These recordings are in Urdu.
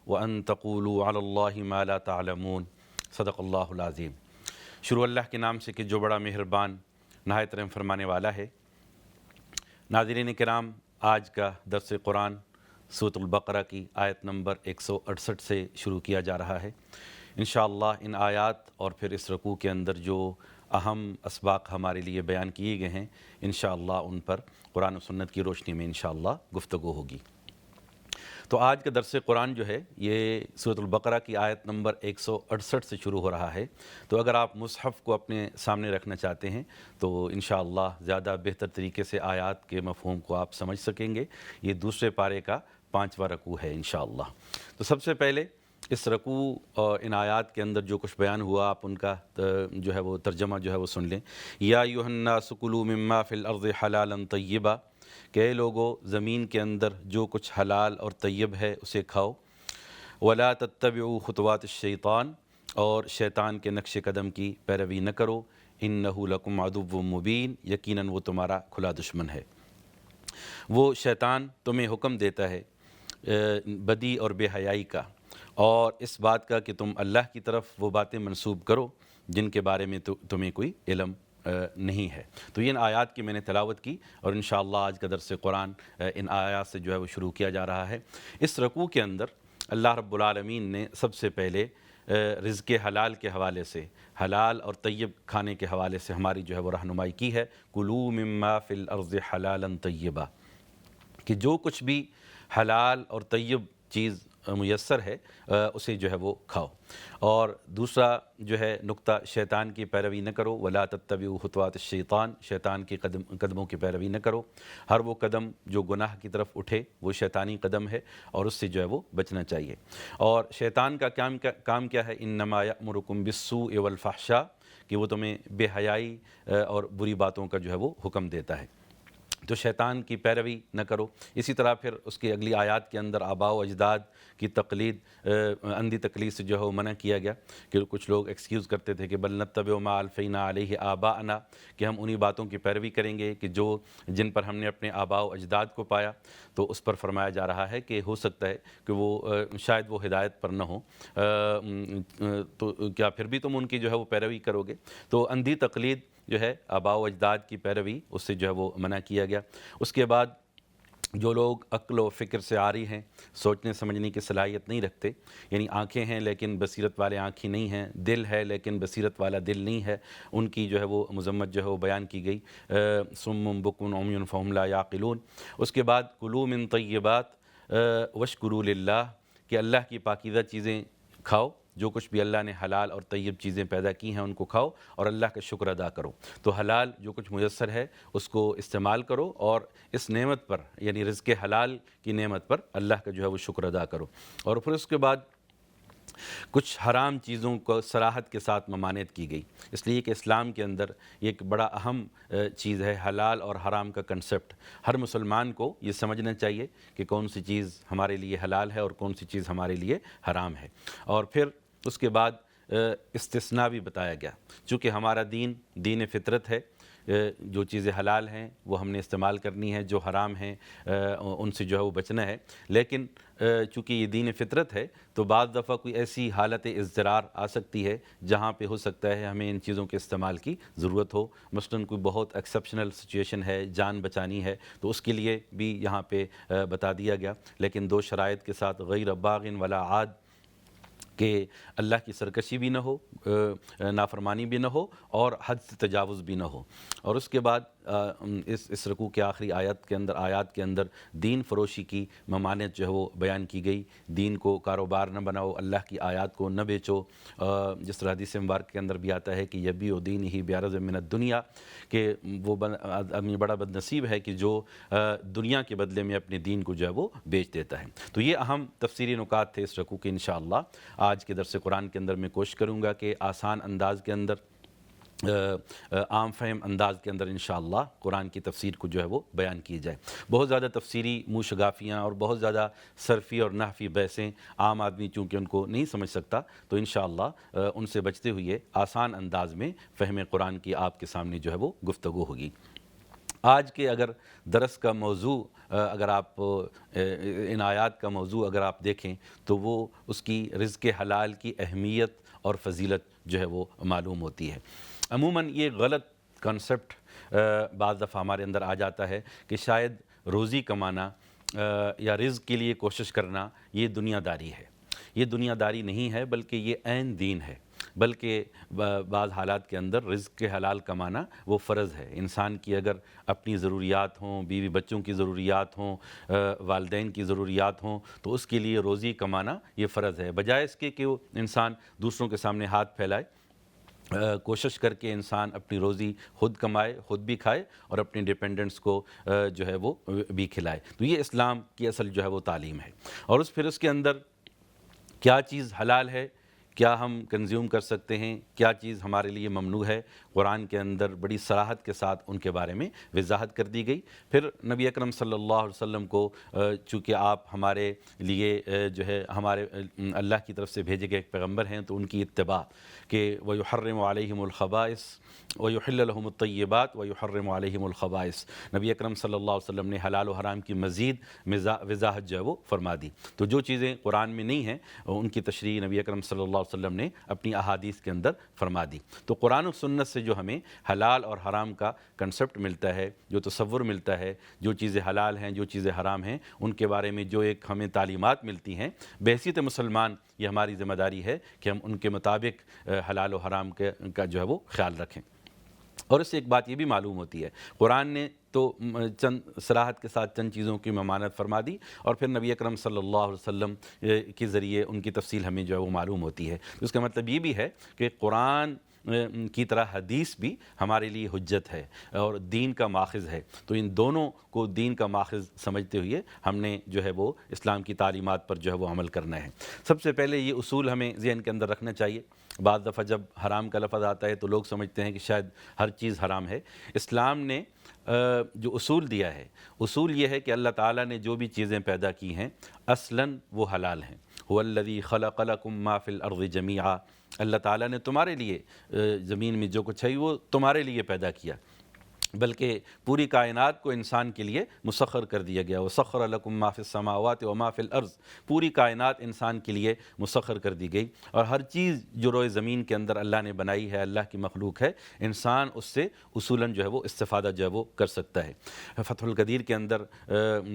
وَأَن تَقُولُوا عَلَى اللَّهِ مَا لَا تَعْلَمُونَ صدق اللہ العظیم۔ شروع اللہ کے نام سے کہ جو بڑا مہربان نہایت رحم فرمانے والا ہے۔ ناظرین کرام، آج کا درس قرآن سورۃ البقرہ کی آیت نمبر 168 سے شروع کیا جا رہا ہے۔ انشاءاللہ ان آیات اور پھر اس رکوع کے اندر جو اہم اسباق ہمارے لیے بیان کیے گئے ہیں، انشاءاللہ ان پر قرآن و سنت کی روشنی میں انشاءاللہ گفتگو ہوگی۔ تو آج کا درس قرآن جو ہے یہ سورۃ البقرہ کی آیت نمبر 168 سے شروع ہو رہا ہے۔ تو اگر آپ مصحف کو اپنے سامنے رکھنا چاہتے ہیں تو انشاءاللہ زیادہ بہتر طریقے سے آیات کے مفہوم کو آپ سمجھ سکیں گے۔ یہ دوسرے پارے کا 5واں رکوع ہے انشاءاللہ۔ تو سب سے پہلے اس رکوع اور ان آیات کے اندر جو کچھ بیان ہوا، آپ ان کا جو ہے وہ ترجمہ جو ہے وہ سن لیں۔ یا ایھا الناس کلوا مما فی الارض حلالا طیبا، کہ اے لوگو زمین کے اندر جو کچھ حلال اور طیب ہے اسے کھاؤ۔ ولا تتبعوا خطوات الشیطان، اور شیطان کے نقش قدم کی پیروی نہ کرو۔ انہ لکم عدو مبین، یقیناً وہ تمہارا کھلا دشمن ہے۔ وہ شیطان تمہیں حکم دیتا ہے بدی اور بے حیائی کا، اور اس بات کا کہ تم اللہ کی طرف وہ باتیں منسوب کرو جن کے بارے میں تمہیں کوئی علم نہیں ہے۔ تو یہ ان آیات کی میں نے تلاوت کی، اور انشاءاللہ آج کا درس قرآن ان آیات سے جو ہے وہ شروع کیا جا رہا ہے۔ اس رکوع کے اندر اللہ رب العالمین نے سب سے پہلے رزق حلال کے حوالے سے، حلال اور طیب کھانے کے حوالے سے ہماری جو ہے وہ رہنمائی کی ہے۔ کلوا مما فی الارض حلالا طیبا، کہ جو کچھ بھی حلال اور طیب چیز میسر ہے اسے جو ہے وہ کھاؤ۔ اور دوسرا جو ہے نقطہ، شیطان کی پیروی نہ کرو۔ ولا تتبعوا خطوات الشیطان، شیطان کے قدموں کی پیروی نہ کرو۔ ہر وہ قدم جو گناہ کی طرف اٹھے وہ شیطانی قدم ہے، اور اس سے جو ہے وہ بچنا چاہیے۔ اور شیطان کا کام کیا ہے؟ انما یأمرکم بالسوء والفحشاء، کہ وہ تمہیں بے حیائی اور بری باتوں کا جو ہے وہ حکم دیتا ہے۔ تو شیطان کی پیروی نہ کرو۔ اسی طرح پھر اس کی اگلی آیات کے اندر آباء و اجداد کی تقلید، اندھی تقلید سے جو ہے وہ منع کیا گیا، کہ کچھ لوگ ایکسکیوز کرتے تھے کہ بل نتبع ما الفینا علیہ آباءنا، کہ ہم انہی باتوں کی پیروی کریں گے کہ جن پر ہم نے اپنے آباء و اجداد کو پایا۔ تو اس پر فرمایا جا رہا ہے کہ ہو سکتا ہے کہ وہ شاید وہ ہدایت پر نہ ہو، تو کیا پھر بھی تم ان کی جو ہے وہ پیروی کرو گے؟ تو اندھی تقلید جو ہے آباء و اجداد کی پیروی، اس سے جو ہے وہ منع کیا گیا۔ اس کے بعد جو لوگ عقل و فکر سے عاری ہیں، سوچنے سمجھنے کی صلاحیت نہیں رکھتے، یعنی آنکھیں ہیں لیکن بصیرت والے آنکھیں نہیں ہیں، دل ہے لیکن بصیرت والا دل نہیں ہے، ان کی جو ہے وہ مذمت جو ہے وہ بیان کی گئی۔ صم بکم عمی فہم لا یعقلون۔ اس کے بعد کلوا من طیبات واشکروا للہ، کہ اللہ کی پاکیزہ چیزیں کھاؤ، جو کچھ بھی اللہ نے حلال اور طیب چیزیں پیدا کی ہیں ان کو کھاؤ، اور اللہ کا شکر ادا کرو۔ تو حلال جو کچھ میسر ہے اس کو استعمال کرو، اور اس نعمت پر، یعنی رزق حلال کی نعمت پر اللہ کا جو ہے وہ شکر ادا کرو۔ اور پھر اس کے بعد کچھ حرام چیزوں کو صراحت کے ساتھ ممانعت کی گئی، اس لیے کہ اسلام کے اندر یہ ایک بڑا اہم چیز ہے حلال اور حرام کا کنسپٹ۔ ہر مسلمان کو یہ سمجھنا چاہیے کہ کون سی چیز ہمارے لیے حلال ہے اور کون سی چیز ہمارے لیے حرام ہے۔ اور پھر اس کے بعد استثناء بھی بتایا گیا، چونکہ ہمارا دین فطرت ہے، جو چیزیں حلال ہیں وہ ہم نے استعمال کرنی ہے، جو حرام ہیں ان سے جو ہے وہ بچنا ہے۔ لیکن چونکہ یہ دین فطرت ہے تو بعض دفعہ کوئی ایسی حالت اضطرار آ سکتی ہے جہاں پہ ہو سکتا ہے ہمیں ان چیزوں کے استعمال کی ضرورت ہو، مثلاً کوئی بہت ایکسیپشنل سچویشن ہے، جان بچانی ہے، تو اس کے لیے بھی یہاں پہ بتا دیا گیا، لیکن 2 شرائط کے ساتھ، غیر باغ ولا عاد، کہ اللہ کی سرکشی بھی نہ ہو، نافرمانی بھی نہ ہو، اور حد سے تجاوز بھی نہ ہو۔ اور اس کے بعد اس رکوع کے آخری آیات کے اندر دین فروشی کی ممانعت جو ہے وہ بیان کی گئی۔ دین کو کاروبار نہ بناؤ، اللہ کی آیات کو نہ بیچو، جس طرح حدیث مبارک کے اندر بھی آتا ہے کہ یبیع دینہ بعرض من الدنیا، کہ وہ آدمی بڑا بد نصیب ہے کہ جو دنیا کے بدلے میں اپنے دین کو جو ہے وہ بیچ دیتا ہے۔ تو یہ اہم تفسیری نکات تھے اس رکوع کے۔ انشاءاللہ آج کے درس قرآن کے اندر میں کوشش کروں گا کہ آسان انداز کے اندر، عام فہم انداز کے اندر انشاءاللہ قرآن کی تفسیر کو جو ہے وہ بیان کی جائے۔ بہت زیادہ تفسیری منہ شگافیاں اور بہت زیادہ صرفی اور نحوی بحثیں عام آدمی چونکہ ان کو نہیں سمجھ سکتا، تو انشاءاللہ ان سے بچتے ہوئے آسان انداز میں فہم قرآن کی آپ کے سامنے جو ہے وہ گفتگو ہوگی۔ آج کے اگر درس کا موضوع اگر آپ ان آیات کا موضوع اگر آپ دیکھیں تو وہ اس کی رزق حلال کی اہمیت اور فضیلت جو ہے وہ معلوم ہوتی ہے۔ عموماً یہ غلط کنسپٹ بعض دفعہ ہمارے اندر آ جاتا ہے کہ شاید روزی کمانا یا رزق کے لیے کوشش کرنا یہ دنیا داری ہے۔ یہ دنیا داری نہیں ہے بلکہ یہ عین دین ہے، بلکہ بعض حالات کے اندر رزق کے حلال کمانا وہ فرض ہے۔ انسان کی اگر اپنی ضروریات ہوں، بیوی بچوں کی ضروریات ہوں، والدین کی ضروریات ہوں، تو اس کے لیے روزی کمانا یہ فرض ہے، بجائے اس کے کہ وہ انسان دوسروں کے سامنے ہاتھ پھیلائے۔ کوشش کر کے انسان اپنی روزی خود کمائے، خود بھی کھائے اور اپنے ڈیپینڈنٹس کو جو ہے وہ بھی کھلائے۔ تو یہ اسلام کی اصل جو ہے وہ تعلیم ہے۔ اور پھر اس کے اندر کیا چیز حلال ہے، کیا ہم کنزیوم کر سکتے ہیں، کیا چیز ہمارے لیے ممنوع ہے، قرآن کے اندر بڑی صراحت کے ساتھ ان کے بارے میں وضاحت کر دی گئی۔ پھر نبی اکرم صلی اللہ علیہ وسلم کو چونکہ آپ ہمارے لیے جو ہے ہمارے اللہ کی طرف سے بھیجے گئے ایک پیغمبر ہیں، تو ان کی اتباع کہ وَيُحَرِّمُ عَلَيْهِمُ الْخَبَائِثَ وَيُحِلُّ لَهُمُ الطَّيِّبَاتِ وَيُحَرِّمُ عَلَيْهِمُ الْخَبَائِثَ، نبی اکرم صلی اللہ علیہ وسلم نے حلال و حرام کی مزید وضاحت جو ہے وہ فرما دی۔ تو جو چیزیں قرآن میں نہیں ہیں ان کی تشریح نبی اکرم صلی اللہ علیہ وسلم نے اپنی احادیث کے اندر فرما دی۔ تو قرآن و سنت سے جو ہمیں حلال اور حرام کا کنسپٹ ملتا ہے، جو تصور ملتا ہے، جو چیزیں حلال ہیں، جو چیزیں حرام ہیں، ان کے بارے میں جو ایک ہمیں تعلیمات ملتی ہیں، بحیثیت مسلمان یہ ہماری ذمہ داری ہے کہ ہم ان کے مطابق حلال و حرام کا جو ہے وہ خیال رکھیں۔ اور اس سے ایک بات یہ بھی معلوم ہوتی ہے، قرآن نے تو چند صراحت کے ساتھ چند چیزوں کی ممانعت فرما دی، اور پھر نبی اکرم صلی اللہ علیہ وسلم کے ذریعے ان کی تفصیل ہمیں جو ہے وہ معلوم ہوتی ہے۔ اس کا مطلب یہ بھی ہے کہ قرآن کی طرح حدیث بھی ہمارے لیے حجت ہے اور دین کا ماخذ ہے۔ تو ان دونوں کو دین کا ماخذ سمجھتے ہوئے ہم نے جو ہے وہ اسلام کی تعلیمات پر جو ہے وہ عمل کرنا ہے۔ سب سے پہلے یہ اصول ہمیں ذہن کے اندر رکھنا چاہیے۔ بعض دفعہ جب حرام کا لفظ آتا ہے تو لوگ سمجھتے ہیں کہ شاید ہر چیز حرام ہے۔ اسلام نے جو اصول دیا ہے، اصول یہ ہے کہ اللہ تعالیٰ نے جو بھی چیزیں پیدا کی ہیں اصلاً وہ حلال ہیں۔ هو الذی خلق لکم ما فی الارض جمیعا، اللہ تعالیٰ نے تمہارے لیے زمین میں جو کچھ ہے وہ تمہارے لیے پیدا کیا، بلکہ پوری کائنات کو انسان کے لیے مسخر کر دیا گیا۔ وَسَخَّرَ لَكُم مَّا فِي السَّمَاوَاتِ وَمَا فِي الْأَرْضِ، پوری کائنات انسان کے لیے مسخر کر دی گئی، اور ہر چیز جو روئے زمین کے اندر اللہ نے بنائی ہے، اللہ کی مخلوق ہے، انسان اس سے اصولاً جو ہے وہ استفادہ جو ہے وہ کر سکتا ہے۔ فتح القدیر کے اندر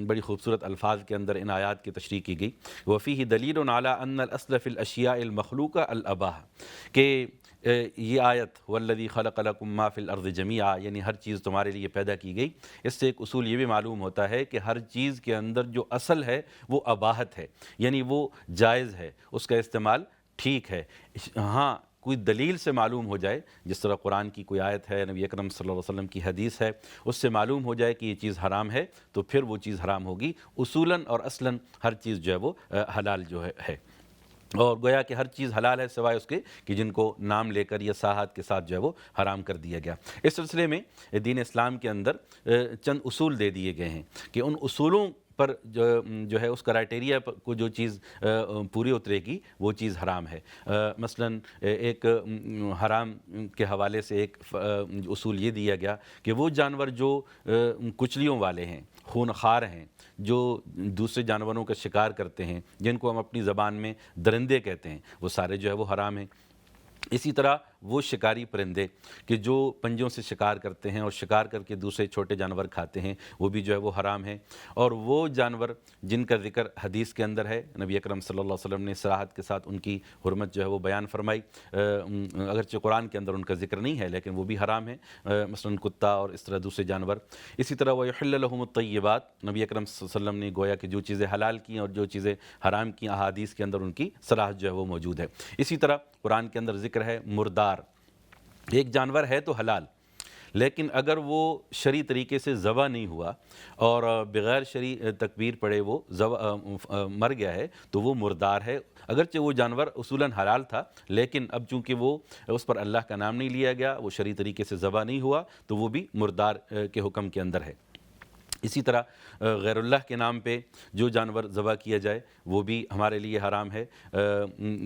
بڑی خوبصورت الفاظ کے اندر ان آیات کی تشریح کی گئی، وَفِيهِ دَلِيلٌ عَلَىٰ أَنَّ الْأَصْلَ فِي الْأَشْيَاءِ الْمَخْلُوقَةِ الْإِبَاحَةُ، کہ یہ آیت وَالَّذِي خَلَقَ لَكُم مَّا فِي الْأَرْضِ جَمِيعًا، یعنی ہر چیز تمہارے لیے پیدا کی گئی، اس سے ایک اصول یہ بھی معلوم ہوتا ہے کہ ہر چیز کے اندر جو اصل ہے وہ اباحت ہے، یعنی وہ جائز ہے، اس کا استعمال ٹھیک ہے۔ ہاں کوئی دلیل سے معلوم ہو جائے، جس طرح قرآن کی کوئی آیت ہے، نبی اکرم صلی اللہ علیہ وسلم کی حدیث ہے، اس سے معلوم ہو جائے کہ یہ چیز حرام ہے، تو پھر وہ چیز حرام ہوگی۔ اصولاً اور اصلاً ہر چیز جو ہے وہ حلال جو ہے، اور گویا کہ ہر چیز حلال ہے سوائے اس کے کہ جن کو نام لے کر یا صراحت کے ساتھ جو ہے وہ حرام کر دیا گیا۔ اس سلسلے میں دین اسلام کے اندر چند اصول دے دیے گئے ہیں کہ ان اصولوں پر جو ہے اس کرائٹیریا کو جو چیز پوری اترے گی وہ چیز حرام ہے۔ مثلاً ایک حرام کے حوالے سے ایک اصول یہ دیا گیا کہ وہ جانور جو کچلیوں والے ہیں، خون خوار ہیں، جو دوسرے جانوروں کا شکار کرتے ہیں، جن کو ہم اپنی زبان میں درندے کہتے ہیں، وہ سارے جو ہے وہ حرام ہیں۔ اسی طرح وہ شکاری پرندے کہ جو پنجوں سے شکار کرتے ہیں اور شکار کر کے دوسرے چھوٹے جانور کھاتے ہیں، وہ بھی جو ہے وہ حرام ہیں۔ اور وہ جانور جن کا ذکر حدیث کے اندر ہے، نبی اکرم صلی اللہ علیہ وسلم نے صراحت کے ساتھ ان کی حرمت جو ہے وہ بیان فرمائی، اگرچہ قرآن کے اندر ان کا ذکر نہیں ہے لیکن وہ بھی حرام ہیں، مثلاً کتا اور اس طرح دوسرے جانور۔ اسی طرح وَيُحِلُّ لَهُمُ الطَّيِّبَاتِ، نبی اکرم صلی اللہ علیہ وسلم نے گویا کہ جو چیزیں حلال کی اور جو چیزیں حرام کی، احادیث کے اندر ان کی صراحت جو ہے وہ موجود ہے۔ اسی طرح قرآن کے اندر ذکر ہے مردار، ایک جانور ہے تو حلال، لیکن اگر وہ شرعی طریقے سے ذبح نہیں ہوا اور بغیر شرعی تکبیر پڑے وہ مر گیا ہے تو وہ مردار ہے۔ اگرچہ وہ جانور اصولاً حلال تھا، لیکن اب چونکہ وہ اس پر اللہ کا نام نہیں لیا گیا، وہ شرعی طریقے سے ذبح نہیں ہوا، تو وہ بھی مردار کے حکم کے اندر ہے۔ اسی طرح غیر اللہ کے نام پہ جو جانور ذبح کیا جائے وہ بھی ہمارے لیے حرام ہے۔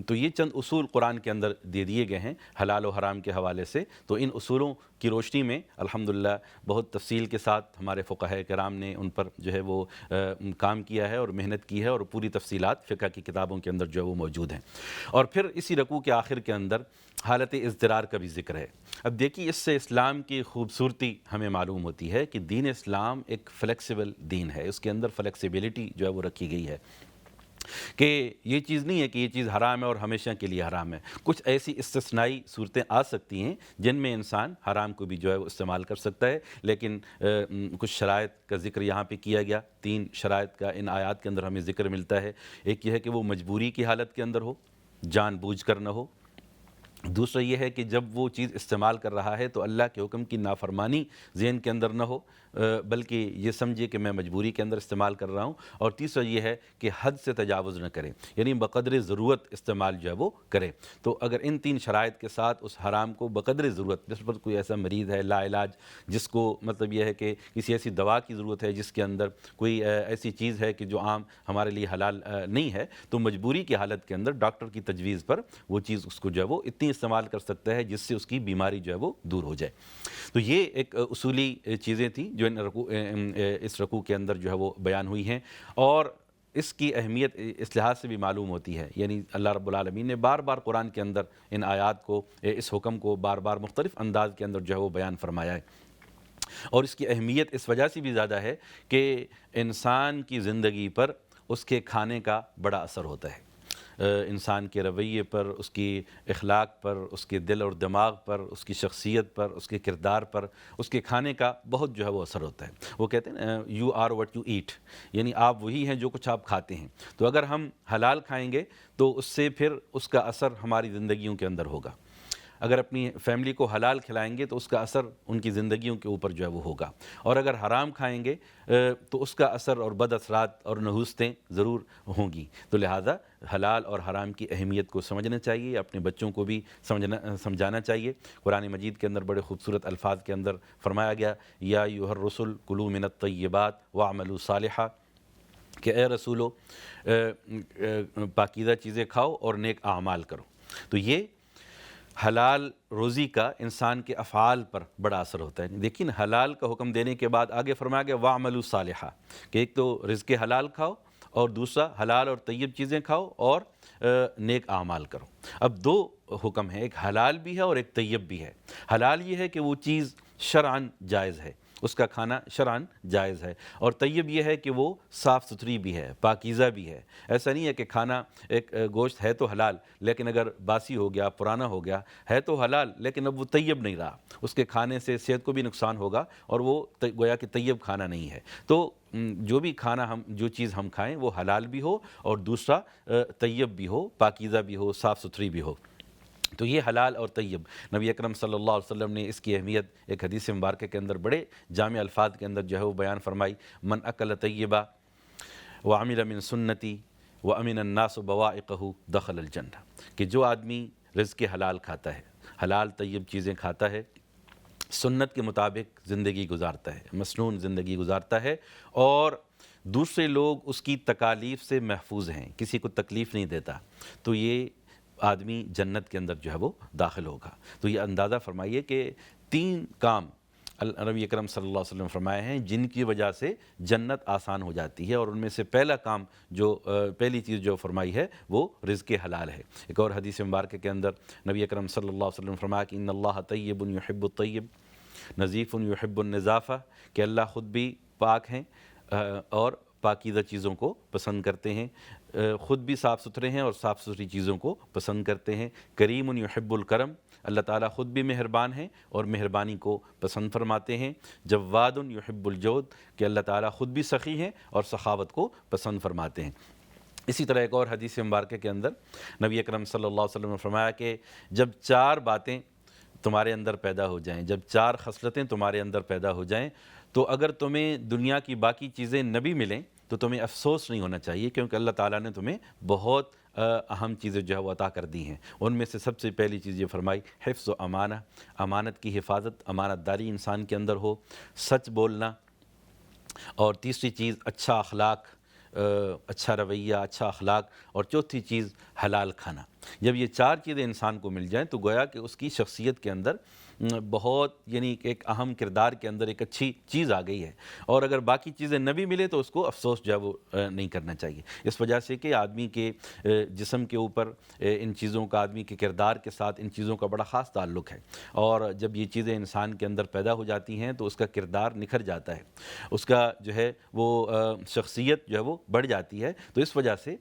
تو یہ چند اصول قرآن کے اندر دے دیے گئے ہیں حلال و حرام کے حوالے سے، تو ان اصولوں کی روشنی میں الحمدللہ بہت تفصیل کے ساتھ ہمارے فقہاء کرام نے ان پر جو ہے وہ کام کیا ہے اور محنت کی ہے، اور پوری تفصیلات فقہ کی کتابوں کے اندر جو ہے وہ موجود ہیں۔ اور پھر اسی رکوع کے آخر کے اندر حالت اضطرار کا بھی ذکر ہے۔ اب دیکھیے اس سے اسلام کی خوبصورتی ہمیں معلوم ہوتی ہے کہ دین اسلام ایک فلیکسیبل دین ہے، اس کے اندر فلیکسیبلٹی جو ہے وہ رکھی گئی ہے کہ یہ چیز نہیں ہے کہ یہ چیز حرام ہے اور ہمیشہ کے لیے حرام ہے۔ کچھ ایسی استثنائی صورتیں آ سکتی ہیں جن میں انسان حرام کو بھی جو ہے وہ استعمال کر سکتا ہے، لیکن کچھ شرائط کا ذکر یہاں پہ کیا گیا، 3 شرائط کا ان آیات کے اندر ہمیں ذکر ملتا ہے۔ ایک یہ ہے کہ وہ مجبوری کی حالت کے اندر ہو، جان بوجھ کر نہ ہو۔ دوسرا یہ ہے کہ جب وہ چیز استعمال کر رہا ہے تو اللہ کے حکم کی نافرمانی ذہن کے اندر نہ ہو، بلکہ یہ سمجھے کہ میں مجبوری کے اندر استعمال کر رہا ہوں۔ اور تیسرا یہ ہے کہ حد سے تجاوز نہ کرے، یعنی بقدر ضرورت استعمال جو ہے وہ کرے۔ تو اگر ان 3 شرائط کے ساتھ اس حرام کو بقدر ضرورت، جس پر کوئی ایسا مریض ہے لا علاج، جس کو مطلب یہ ہے کہ کسی ایسی دوا کی ضرورت ہے جس کے اندر کوئی ایسی چیز ہے کہ جو عام ہمارے لیے حلال نہیں ہے، تو مجبوری کی حالت کے اندر ڈاکٹر کی تجویز پر وہ چیز اس کو جو ہے وہ اتنی استعمال کر سکتا ہے جس سے اس کی بیماری جو ہے وہ دور ہو جائے۔ تو یہ ایک اصولی چیزیں تھیں جو اس رکوع کے اندر جو ہے وہ بیان ہوئی ہیں، اور اس کی اہمیت اس لحاظ سے بھی معلوم ہوتی ہے، یعنی اللہ رب العالمین نے بار بار قرآن کے اندر ان آیات کو، اس حکم کو بار بار مختلف انداز کے اندر جو ہے وہ بیان فرمایا ہے۔ اور اس کی اہمیت اس وجہ سے بھی زیادہ ہے کہ انسان کی زندگی پر اس کے کھانے کا بڑا اثر ہوتا ہے، انسان کے رویے پر، اس کی اخلاق پر، اس کے دل اور دماغ پر، اس کی شخصیت پر، اس کے کردار پر، اس کے کھانے کا بہت جو ہے وہ اثر ہوتا ہے۔ وہ کہتے ہیں you are what you eat, یعنی آپ وہی ہیں جو کچھ آپ کھاتے ہیں۔ تو اگر ہم حلال کھائیں گے تو اس سے پھر اس کا اثر ہماری زندگیوں کے اندر ہوگا۔ اگر اپنی فیملی کو حلال کھلائیں گے تو اس کا اثر ان کی زندگیوں کے اوپر جو ہے وہ ہوگا، اور اگر حرام کھائیں گے تو اس کا اثر اور بد اثرات اور نحوستیں ضرور ہوں گی۔ تو لہٰذا حلال اور حرام کی اہمیت کو سمجھنا چاہیے، اپنے بچوں کو بھی سمجھانا چاہیے۔ قرآن مجید کے اندر بڑے خوبصورت الفاظ کے اندر فرمایا گیا، یا ایھا الرسل کلوا من الطیبات واعملوا صالحا، کہ اے رسولو پاکیزہ چیزیں کھاؤ اور نیک اعمال کرو۔ تو یہ حلال روزی کا انسان کے افعال پر بڑا اثر ہوتا ہے۔ لیکن حلال کا حکم دینے کے بعد آگے فرمایا گیا وَاعْمَلُوا صَالِحًا، کہ ایک تو رزق حلال کھاؤ، اور دوسرا حلال اور طیب چیزیں کھاؤ اور نیک اعمال کرو۔ اب 2 حکم ہیں، ایک حلال بھی ہے اور ایک طیب بھی ہے۔ حلال یہ ہے کہ وہ چیز شرعاً جائز ہے، اس کا کھانا شرعاً جائز ہے، اور طیب یہ ہے کہ وہ صاف ستھری بھی ہے، پاکیزہ بھی ہے۔ ایسا نہیں ہے کہ کھانا ایک گوشت ہے تو حلال، لیکن اگر باسی ہو گیا، پرانا ہو گیا، ہے تو حلال لیکن اب وہ طیب نہیں رہا، اس کے کھانے سے صحت کو بھی نقصان ہوگا اور وہ گویا کہ طیب کھانا نہیں ہے۔ تو جو بھی کھانا جو چیز ہم کھائیں وہ حلال بھی ہو اور دوسرا طیب بھی ہو، پاکیزہ بھی ہو، صاف ستھری بھی ہو۔ تو یہ حلال اور طیب، نبی اکرم صلی اللہ علیہ وسلم نے اس کی اہمیت ایک حدیث مبارکہ کے اندر بڑے جامع الفاظ کے اندر جو ہے وہ بیان فرمائی، من اکل طیبا وعمل من سنتی وامن الناس بوائقہ دخل الجنہ، کہ جو آدمی رزق حلال کھاتا ہے، حلال طیب چیزیں کھاتا ہے، سنت کے مطابق زندگی گزارتا ہے، مسنون زندگی گزارتا ہے، اور دوسرے لوگ اس کی تکالیف سے محفوظ ہیں، کسی کو تکلیف نہیں دیتا، تو یہ آدمی جنت کے اندر جو ہے وہ داخل ہوگا۔ تو یہ اندازہ فرمائیے کہ 3 کام نبی اکرم صلی اللہ علیہ وسلم فرمائے ہیں جن کی وجہ سے جنت آسان ہو جاتی ہے، اور ان میں سے پہلا کام پہلی چیز جو فرمائی ہے وہ رزق حلال ہے۔ ایک اور حدیث مبارکہ کے اندر نبی اکرم صلی اللہ علیہ وسلم فرمایا کہ ان اللہ طیب یحب الطیب نظیف یحب النظافہ، کہ اللہ خود بھی پاک ہیں اور پاکیزہ چیزوں کو پسند کرتے ہیں، خود بھی صاف ستھرے ہیں اور صاف ستھری چیزوں کو پسند کرتے ہیں۔ کریم یحب الکرم، اللہ تعالیٰ خود بھی مہربان ہیں اور مہربانی کو پسند فرماتے ہیں۔ جواد یحب الجود، کہ اللہ تعالیٰ خود بھی سخی ہیں اور سخاوت کو پسند فرماتے ہیں۔ اسی طرح ایک اور حدیث مبارکہ کے اندر نبی اکرم صلی اللہ علیہ وسلم نے فرمایا کہ جب 4 باتیں تمہارے اندر پیدا ہو جائیں، جب 4 خصلتیں تمہارے اندر پیدا ہو جائیں، تو اگر تمہیں دنیا کی باقی چیزیں نہ بھی ملیں تو تمہیں افسوس نہیں ہونا چاہیے، کیونکہ اللہ تعالیٰ نے تمہیں بہت اہم چیزیں جو ہے وہ عطا کر دی ہیں۔ ان میں سے سب سے پہلی چیز یہ فرمائی حفظ و امانہ، امانت کی حفاظت، امانت داری انسان کے اندر ہو، سچ بولنا، اور تیسری چیز اچھا اخلاق، اچھا رویہ، اچھا اخلاق، اور چوتھی چیز حلال کھانا۔ جب یہ چار چیزیں انسان کو مل جائیں تو گویا کہ اس کی شخصیت کے اندر بہت یعنی کہ ایک اہم کردار کے اندر ایک اچھی چیز آ گئی ہے۔ اور اگر باقی چیزیں نہ بھی ملے تو اس کو افسوس جو ہے وہ نہیں کرنا چاہیے، اس وجہ سے کہ آدمی کے جسم کے اوپر ان چیزوں کا، آدمی کے کردار کے ساتھ ان چیزوں کا بڑا خاص تعلق ہے، اور جب یہ چیزیں انسان کے اندر پیدا ہو جاتی ہیں تو اس کا کردار نکھر جاتا ہے، اس کا جو ہے وہ شخصیت جو ہے وہ بڑھ جاتی ہے۔ تو اس وجہ سے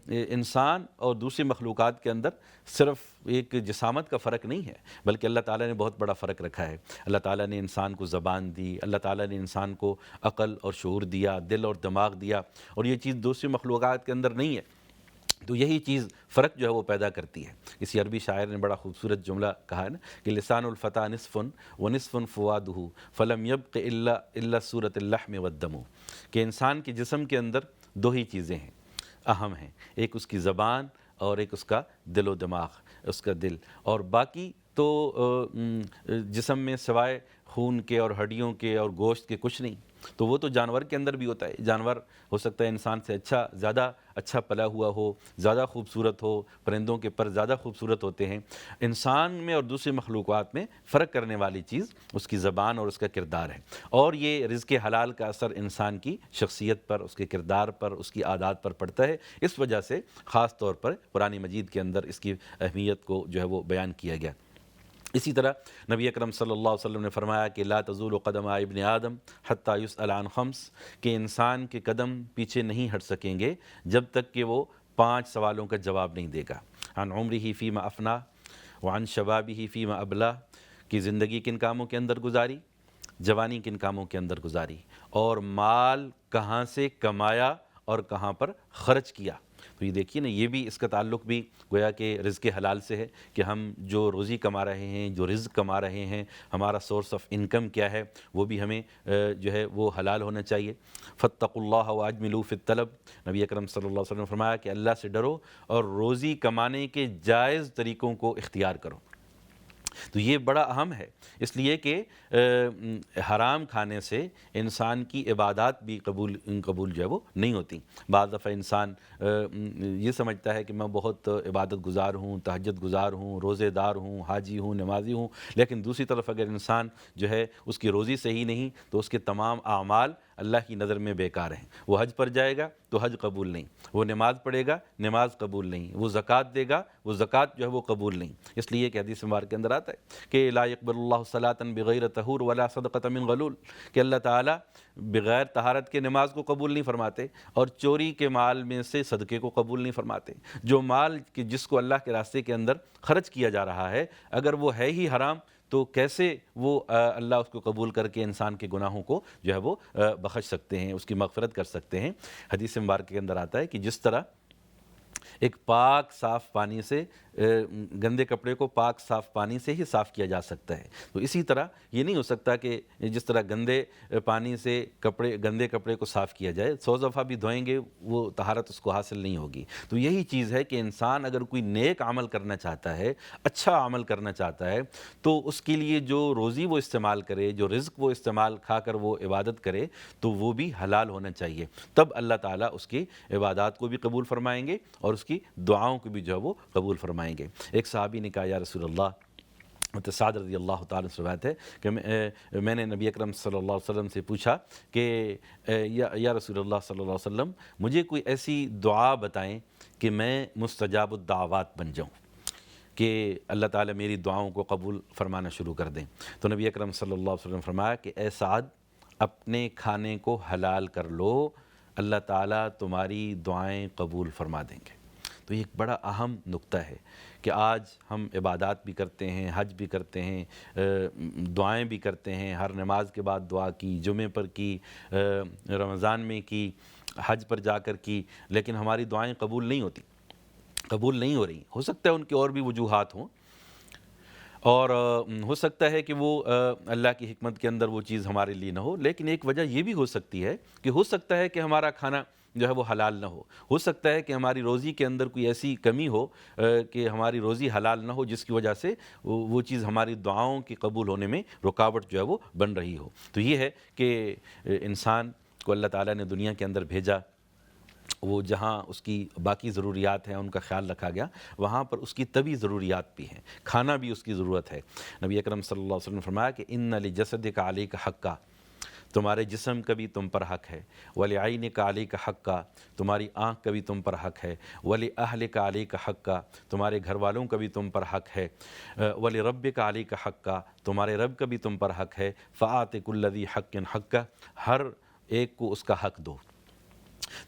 انسان اور دوسری مخلوقات کے اندر صرف ایک جسامت کا فرق نہیں ہے، بلکہ اللہ تعالیٰ نے بہت بڑا فرق رکھا ہے۔ اللہ تعالیٰ نے انسان کو زبان دی، اللہ تعالیٰ نے انسان کو عقل اور شعور دیا، دل اور دماغ دیا، اور یہ چیز دوسری مخلوقات کے اندر نہیں ہے۔ تو یہی چیز فرق جو ہے وہ پیدا کرتی ہے۔ کسی عربی شاعر نے بڑا خوبصورت جملہ کہا ہے نا کہ لسان الفتیٰ نصف و نصف فؤادہ فلم یبق الا صورۃ اللحم والدم، کہ انسان کے جسم کے اندر دو ہی چیزیں ہیں، اہم ہیں، ایک اس کی زبان اور ایک اس کا دل و دماغ، اس کا دل، اور باقی تو جسم میں سوائے خون کے اور ہڈیوں کے اور گوشت کے کچھ نہیں۔ تو وہ تو جانور کے اندر بھی ہوتا ہے، جانور ہو سکتا ہے انسان سے زیادہ اچھا پلا ہوا ہو، زیادہ خوبصورت ہو، پرندوں کے پر زیادہ خوبصورت ہوتے ہیں۔ انسان میں اور دوسری مخلوقات میں فرق کرنے والی چیز اس کی زبان اور اس کا کردار ہے، اور یہ رزق حلال کا اثر انسان کی شخصیت پر، اس کے کردار پر، اس کی عادات پر پڑتا ہے۔ اس وجہ سے خاص طور پر قرآن مجید کے اندر اس کی اہمیت کو جو ہے وہ بیان کیا گیا۔ اسی طرح نبی اکرم صلی اللہ علیہ وسلم نے فرمایا کہ لا تزول قدم ابن آدم حتی یسأل عن خمس، کہ انسان کے قدم پیچھے نہیں ہٹ سکیں گے جب تک کہ وہ 5 سوالوں کا جواب نہیں دے گا۔ عن عمرہ فیما افنا وعن شبابہ فیما ابلا، کہ زندگی کن کاموں کے اندر گزاری، جوانی کن کاموں کے اندر گزاری، اور مال کہاں سے کمایا اور کہاں پر خرچ کیا۔ تو یہ دیکھیے نا، یہ بھی اس کا تعلق بھی گویا کہ رزق حلال سے ہے، کہ ہم جو روزی کما رہے ہیں، جو رزق کما رہے ہیں، ہمارا سورس آف انکم کیا ہے، وہ بھی ہمیں جو ہے وہ حلال ہونا چاہیے۔ فاتقوا اللہ واجملوا فی الطلب، نبی اکرم صلی اللہ علیہ وسلم نے فرمایا کہ اللہ سے ڈرو اور روزی کمانے کے جائز طریقوں کو اختیار کرو۔ تو یہ بڑا اہم ہے، اس لیے کہ حرام کھانے سے انسان کی عبادات بھی قبول جو ہے وہ نہیں ہوتی۔ بعض دفعہ انسان یہ سمجھتا ہے کہ میں بہت عبادت گزار ہوں، تہجد گزار ہوں، روزے دار ہوں، حاجی ہوں، نمازی ہوں، لیکن دوسری طرف اگر انسان جو ہے اس کی روزی صحیح نہیں تو اس کے تمام اعمال اللہ کی نظر میں بیکار ہیں۔ وہ حج پر جائے گا تو حج قبول نہیں، وہ نماز پڑھے گا، نماز قبول نہیں، وہ زکوٰۃ دے گا، وہ زکوٰۃ جو ہے وہ قبول نہیں۔ اس لیے کہ حدیث مبارک کے اندر آتا ہے کہ لا يقبل اللہ صلاۃ بغیر طہور ولا صدقۃ من غلول، کہ اللہ تعالیٰ بغیر طہارت کے نماز کو قبول نہیں فرماتے، اور چوری کے مال میں سے صدقے کو قبول نہیں فرماتے۔ جو مال جس کو اللہ کے راستے کے اندر خرچ کیا جا رہا ہے، اگر وہ ہے ہی حرام تو کیسے وہ اللہ اس کو قبول کر کے انسان کے گناہوں کو جو ہے وہ بخش سکتے ہیں، اس کی مغفرت کر سکتے ہیں۔ حدیث مبارک کے اندر آتا ہے کہ جس طرح ایک پاک صاف پانی سے گندے کپڑے کو پاک صاف پانی سے ہی صاف کیا جا سکتا ہے، تو اسی طرح یہ نہیں ہو سکتا کہ جس طرح گندے پانی سے گندے کپڑے کو صاف کیا جائے، 100 دفعہ بھی دھوئیں گے وہ طہارت اس کو حاصل نہیں ہوگی۔ تو یہی چیز ہے کہ انسان اگر کوئی نیک عمل کرنا چاہتا ہے، اچھا عمل کرنا چاہتا ہے، تو اس کے لیے جو روزی وہ استعمال کرے، جو رزق وہ استعمال کھا کر وہ عبادت کرے، تو وہ بھی حلال ہونا چاہیے، تب اللہ تعالیٰ اس کی عبادات کو بھی قبول فرمائیں گے اور اس کی دعاؤں کو بھی جو ہے وہ قبول فرمائیں گے۔ ایک صحابی نے کہا یا رسول اللہ، سعد رضی اللہ تعالیٰ سے روایت ہے کہ میں نے نبی اکرم صلی اللہ علیہ وسلم سے پوچھا کہ یا رسول اللہ صلی اللہ علیہ وسلم، مجھے کوئی ایسی دعا بتائیں کہ میں مستجاب الدعوات بن جاؤں، کہ اللہ تعالیٰ میری دعاؤں کو قبول فرمانا شروع کر دیں۔ تو نبی اکرم صلی اللہ علیہ وسلم نے فرمایا کہ اے سعد، اپنے کھانے کو حلال کر لو، اللہ تعالیٰ تمہاری دعائیں قبول فرما دیں گے۔ تو یہ ایک بڑا اہم نقطہ ہے کہ آج ہم عبادات بھی کرتے ہیں، حج بھی کرتے ہیں، دعائیں بھی کرتے ہیں، ہر نماز کے بعد دعا کی، جمعے پر کی، رمضان میں کی، حج پر جا کر کی، لیکن ہماری دعائیں قبول نہیں ہوتی، قبول نہیں ہو رہی۔ ہو سکتا ہے ان کی اور بھی وجوہات ہوں، اور ہو سکتا ہے کہ وہ اللہ کی حکمت کے اندر وہ چیز ہمارے لیے نہ ہو، لیکن ایک وجہ یہ بھی ہو سکتی ہے کہ ہو سکتا ہے کہ ہمارا کھانا جو ہے وہ حلال نہ ہو سکتا ہے کہ ہماری روزی کے اندر کوئی ایسی کمی ہو کہ ہماری روزی حلال نہ ہو، جس کی وجہ سے وہ چیز ہماری دعاؤں کی قبول ہونے میں رکاوٹ جو ہے وہ بن رہی ہو۔ تو یہ ہے کہ انسان کو اللہ تعالیٰ نے دنیا کے اندر بھیجا، وہ جہاں اس کی باقی ضروریات ہیں ان کا خیال رکھا گیا، وہاں پر اس کی طبی ضروریات بھی ہیں، کھانا بھی اس کی ضرورت ہے۔ نبی اکرم صلی اللہ علیہ وسلم نے فرمایا کہ ان لجسدک علیک حقا، تمہارے جسم کا بھی تم پر حق ہے، ولعینک علیک حقا، تمہاری آنکھ کا بھی تم پر حق ہے، ولأہلک علیک حقا، تمہارے گھر والوں کا بھی تم پر حق ہے، ولربک علیک حقا، تمہارے رب کا بھی تم پر حق ہے، فآت کل ذی حق حقہ، ہر ایک کو اس کا حق دو۔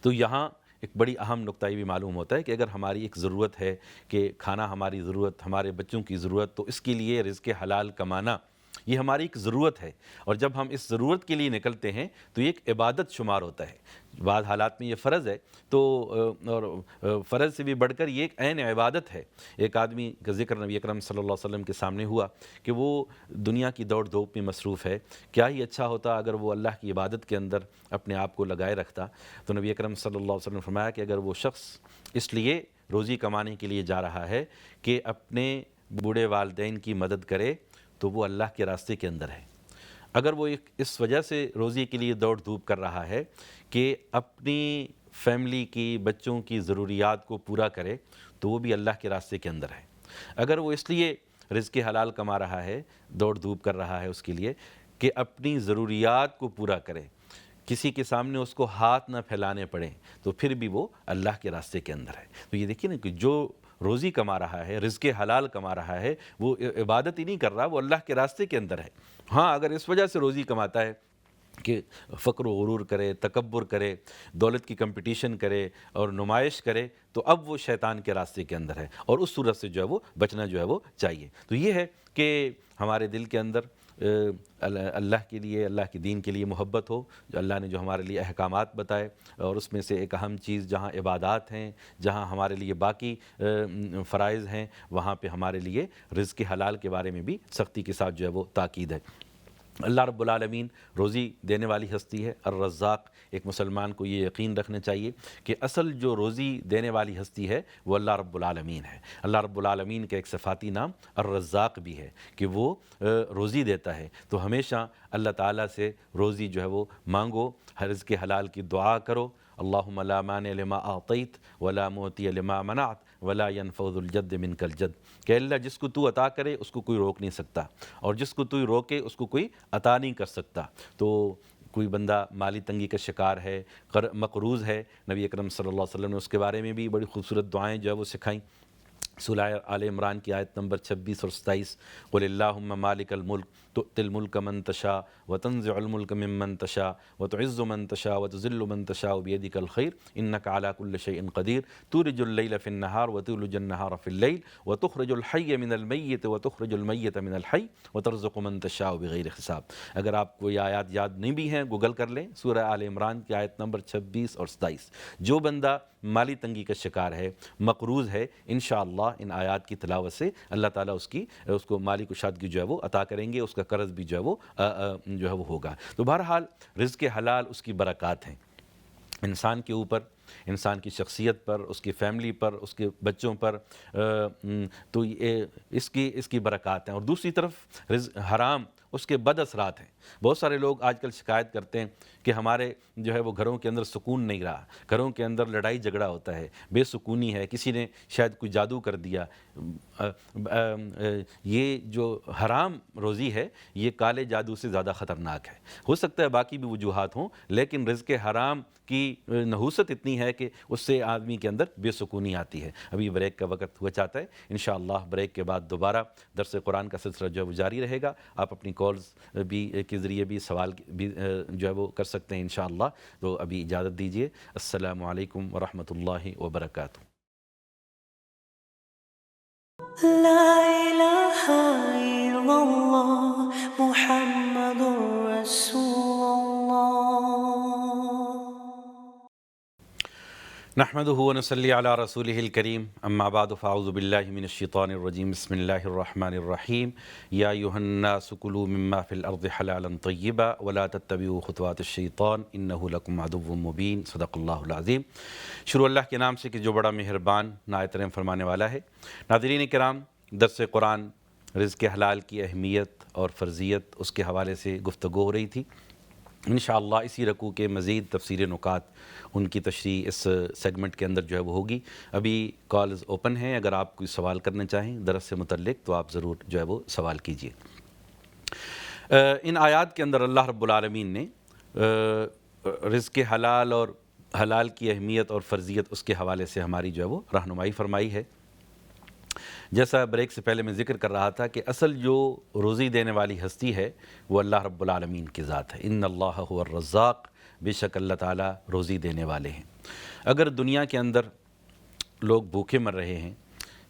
تو یہاں ایک بڑی اہم نقطہ یہ بھی معلوم ہوتا ہے کہ اگر ہماری ایک ضرورت ہے کہ کھانا ہماری ضرورت، ہمارے بچوں کی ضرورت، تو اس کے لیے رزق حلال کمانا یہ ہماری ایک ضرورت ہے، اور جب ہم اس ضرورت کے لیے نکلتے ہیں تو یہ ایک عبادت شمار ہوتا ہے۔ بعض حالات میں یہ فرض ہے، تو اور فرض سے بھی بڑھ کر یہ ایک عین عبادت ہے۔ ایک آدمی کا ذکر نبی اکرم صلی اللہ علیہ وسلم کے سامنے ہوا کہ وہ دنیا کی دوڑ دھوپ میں مصروف ہے، کیا ہی اچھا ہوتا اگر وہ اللہ کی عبادت کے اندر اپنے آپ کو لگائے رکھتا۔ تو نبی اکرم صلی اللہ علیہ وسلم نے فرمایا کہ اگر وہ شخص اس لیے روزی کمانے کے لیے جا رہا ہے کہ اپنے بوڑھے والدین کی مدد کرے، تو وہ اللہ کے راستے کے اندر ہے۔ اگر وہ اس وجہ سے روزی کے لیے دوڑ دھوپ کر رہا ہے کہ اپنی فیملی کی، بچوں کی ضروریات کو پورا کرے، تو وہ بھی اللہ کے راستے کے اندر ہے۔ اگر وہ اس لیے رزق حلال کما رہا ہے، دوڑ دھوپ کر رہا ہے اس کے لیے کہ اپنی ضروریات کو پورا کرے، کسی کے سامنے اس کو ہاتھ نہ پھیلانے پڑیں، تو پھر بھی وہ اللہ کے راستے کے اندر ہے۔ تو یہ دیکھیے نا کہ جو روزی کما رہا ہے، رزق حلال کما رہا ہے، وہ عبادت ہی نہیں کر رہا، وہ اللہ کے راستے کے اندر ہے۔ ہاں، اگر اس وجہ سے روزی کماتا ہے کہ فقر و غرور کرے، تکبر کرے، دولت کی کمپٹیشن کرے اور نمائش کرے، تو اب وہ شیطان کے راستے کے اندر ہے، اور اس صورت سے جو ہے وہ بچنا جو ہے وہ چاہیے۔ تو یہ ہے کہ ہمارے دل کے اندر اللہ کے لیے، اللہ کے دین کے لیے محبت ہو، جو اللہ نے جو ہمارے لیے احکامات بتائے، اور اس میں سے ایک اہم چیز جہاں عبادات ہیں، جہاں ہمارے لیے باقی فرائض ہیں، وہاں پہ ہمارے لیے رزق حلال کے بارے میں بھی سختی کے ساتھ جو ہے وہ تاکید ہے۔ اللہ رب العالمین روزی دینے والی ہستی ہے، الرزاق۔ ایک مسلمان کو یہ یقین رکھنا چاہیے کہ اصل جو روزی دینے والی ہستی ہے وہ اللہ رب العالمین ہے۔ اللہ رب العالمین کا ایک صفاتی نام الرزاق بھی ہے کہ وہ روزی دیتا ہے۔ تو ہمیشہ اللہ تعالیٰ سے روزی جو ہے وہ مانگو، رزق حلال کی دعا کرو۔ اللہم لا مانع لما اعطیت ولا معطی لما منعت ولا ينفع ذو الجد منک الجد، کہ اللہ جس کو تو عطا کرے اس کو کوئی روک نہیں سکتا، اور جس کو تو روکے اس کو کوئی عطا نہیں کر سکتا۔ تو کوئی بندہ مالی تنگی کا شکار ہے، مقروض ہے، نبی اکرم صلی اللہ علیہ وسلم نے اس کے بارے میں بھی بڑی خوبصورت دعائیں جو ہے وہ سکھائیں۔ سورہ آل عمران کی آیت نمبر 26 اور 27، قل اللہم مالک الملک تؤتی الملک من تشاء وتنزع الملک ممن تشاء وتعز من تشاء وتذل من تشاء بیدک الخیر انک علی کل شیء قدیر تولج اللیل فی النہار وتولج النہار فی اللیل وتخرج الحی من المیت وتخرج المیت من الحی وترزق من تشاء بغیر حساب۔ اگر آپ کو یہ آیات یاد نہیں بھی ہیں، گوگل کر لیں، سورہ آل عمران کی آیت نمبر 26 اور 27۔ جو بندہ مالی تنگی کا شکار ہے، مقروض ہے، انشاءاللہ ان آیات کی تلاوت سے اللہ تعالیٰ اس کو مالی کشادگی جو ہے وہ عطا کریں گے، اس کا قرض بھی جو ہے وہ ہوگا۔ تو بہرحال رزق حلال اس کی برکات ہیں انسان کے اوپر، انسان کی شخصیت پر، اس کی فیملی پر، اس کے بچوں پر، تو اس کی برکات ہیں۔ اور دوسری طرف حرام اس کے بد اثرات ہیں۔ بہت سارے لوگ آج کل شکایت کرتے ہیں کہ ہمارے جو ہے وہ گھروں کے اندر سکون نہیں رہا، گھروں کے اندر لڑائی جھگڑا ہوتا ہے، بے سکونی ہے، کسی نے شاید کوئی جادو کر دیا۔ یہ جو حرام روزی ہے یہ کالے جادو سے زیادہ خطرناک ہے۔ ہو سکتا ہے باقی بھی وجوہات ہوں، لیکن رزق حرام کی نحوست اتنی ہے کہ اس سے آدمی کے اندر بے سکونی آتی ہے۔ ابھی بریک کا وقت ہوا چاہتا ہے، انشاءاللہ بریک کے بعد دوبارہ درس قرآن کا سلسلہ جو ہے وہ جاری رہے گا۔ آپ اپنی کالز بھی کے ذریعے بھی سوال بھی جو ہے وہ کر سکتے ہیں انشاءاللہ۔ تو ابھی اجازت دیجیے، السلام علیکم ورحمۃ اللہ وبرکاتہ۔ لا إله إلا الله محمد رسول الله۔ نحمده ونصلي على رسوله الكريم، اما بعد فاعوذ بالله من الشيطان الرجيم، بسم الله الرحمن الرحيم۔ يا ايها الناس كلوا مما في الارض حلالا طيبا ولا تتبعوا خطوات الشيطان انه لكم عدو مبين، صدق اللہ العظیم۔ شروع اللہ کے نام سے کہ جو بڑا مہربان نہایت رحم فرمانے والا ہے۔ ناظرین کرام، درس قرآن رزق حلال کی اہمیت اور فرضیت اس کے حوالے سے گفتگو ہو رہی تھی۔ انشاءاللہ اسی رکوع کے مزید تفسیر نکات ان کی تشریح اس سیگمنٹ کے اندر جو ہے وہ ہوگی. ابھی کالز اوپن ہیں، اگر آپ کوئی سوال کرنا چاہیں درس سے متعلق تو آپ ضرور جو ہے وہ سوال کیجیے. ان آیات کے اندر اللہ رب العالمین نے رزق حلال اور حلال کی اہمیت اور فرضیت اس کے حوالے سے ہماری جو ہے وہ رہنمائی فرمائی ہے. جیسا بریک سے پہلے میں ذکر کر رہا تھا کہ اصل جو روزی دینے والی ہستی ہے وہ اللہ رب العالمین کی ذات ہے. ان اللہ هو الرزاق، بے شک اللہ تعالیٰ روزی دینے والے ہیں. اگر دنیا کے اندر لوگ بھوکے مر رہے ہیں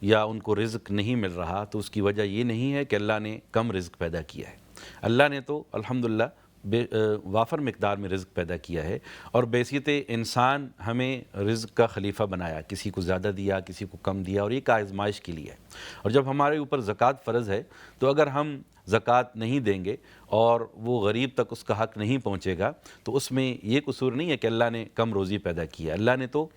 یا ان کو رزق نہیں مل رہا تو اس کی وجہ یہ نہیں ہے کہ اللہ نے کم رزق پیدا کیا ہے. اللہ نے تو الحمدللہ وافر مقدار میں رزق پیدا کیا ہے، اور بحیثیت انسان ہمیں رزق کا خلیفہ بنایا، کسی کو زیادہ دیا کسی کو کم دیا، اور ایک آزمائش کے لیے ہے. اور جب ہمارے اوپر زکوٰۃ فرض ہے تو اگر ہم زکوٰۃ نہیں دیں گے اور وہ غریب تک اس کا حق نہیں پہنچے گا تو اس میں یہ قصور نہیں ہے کہ اللہ نے کم روزی پیدا کیا. اللہ نے تو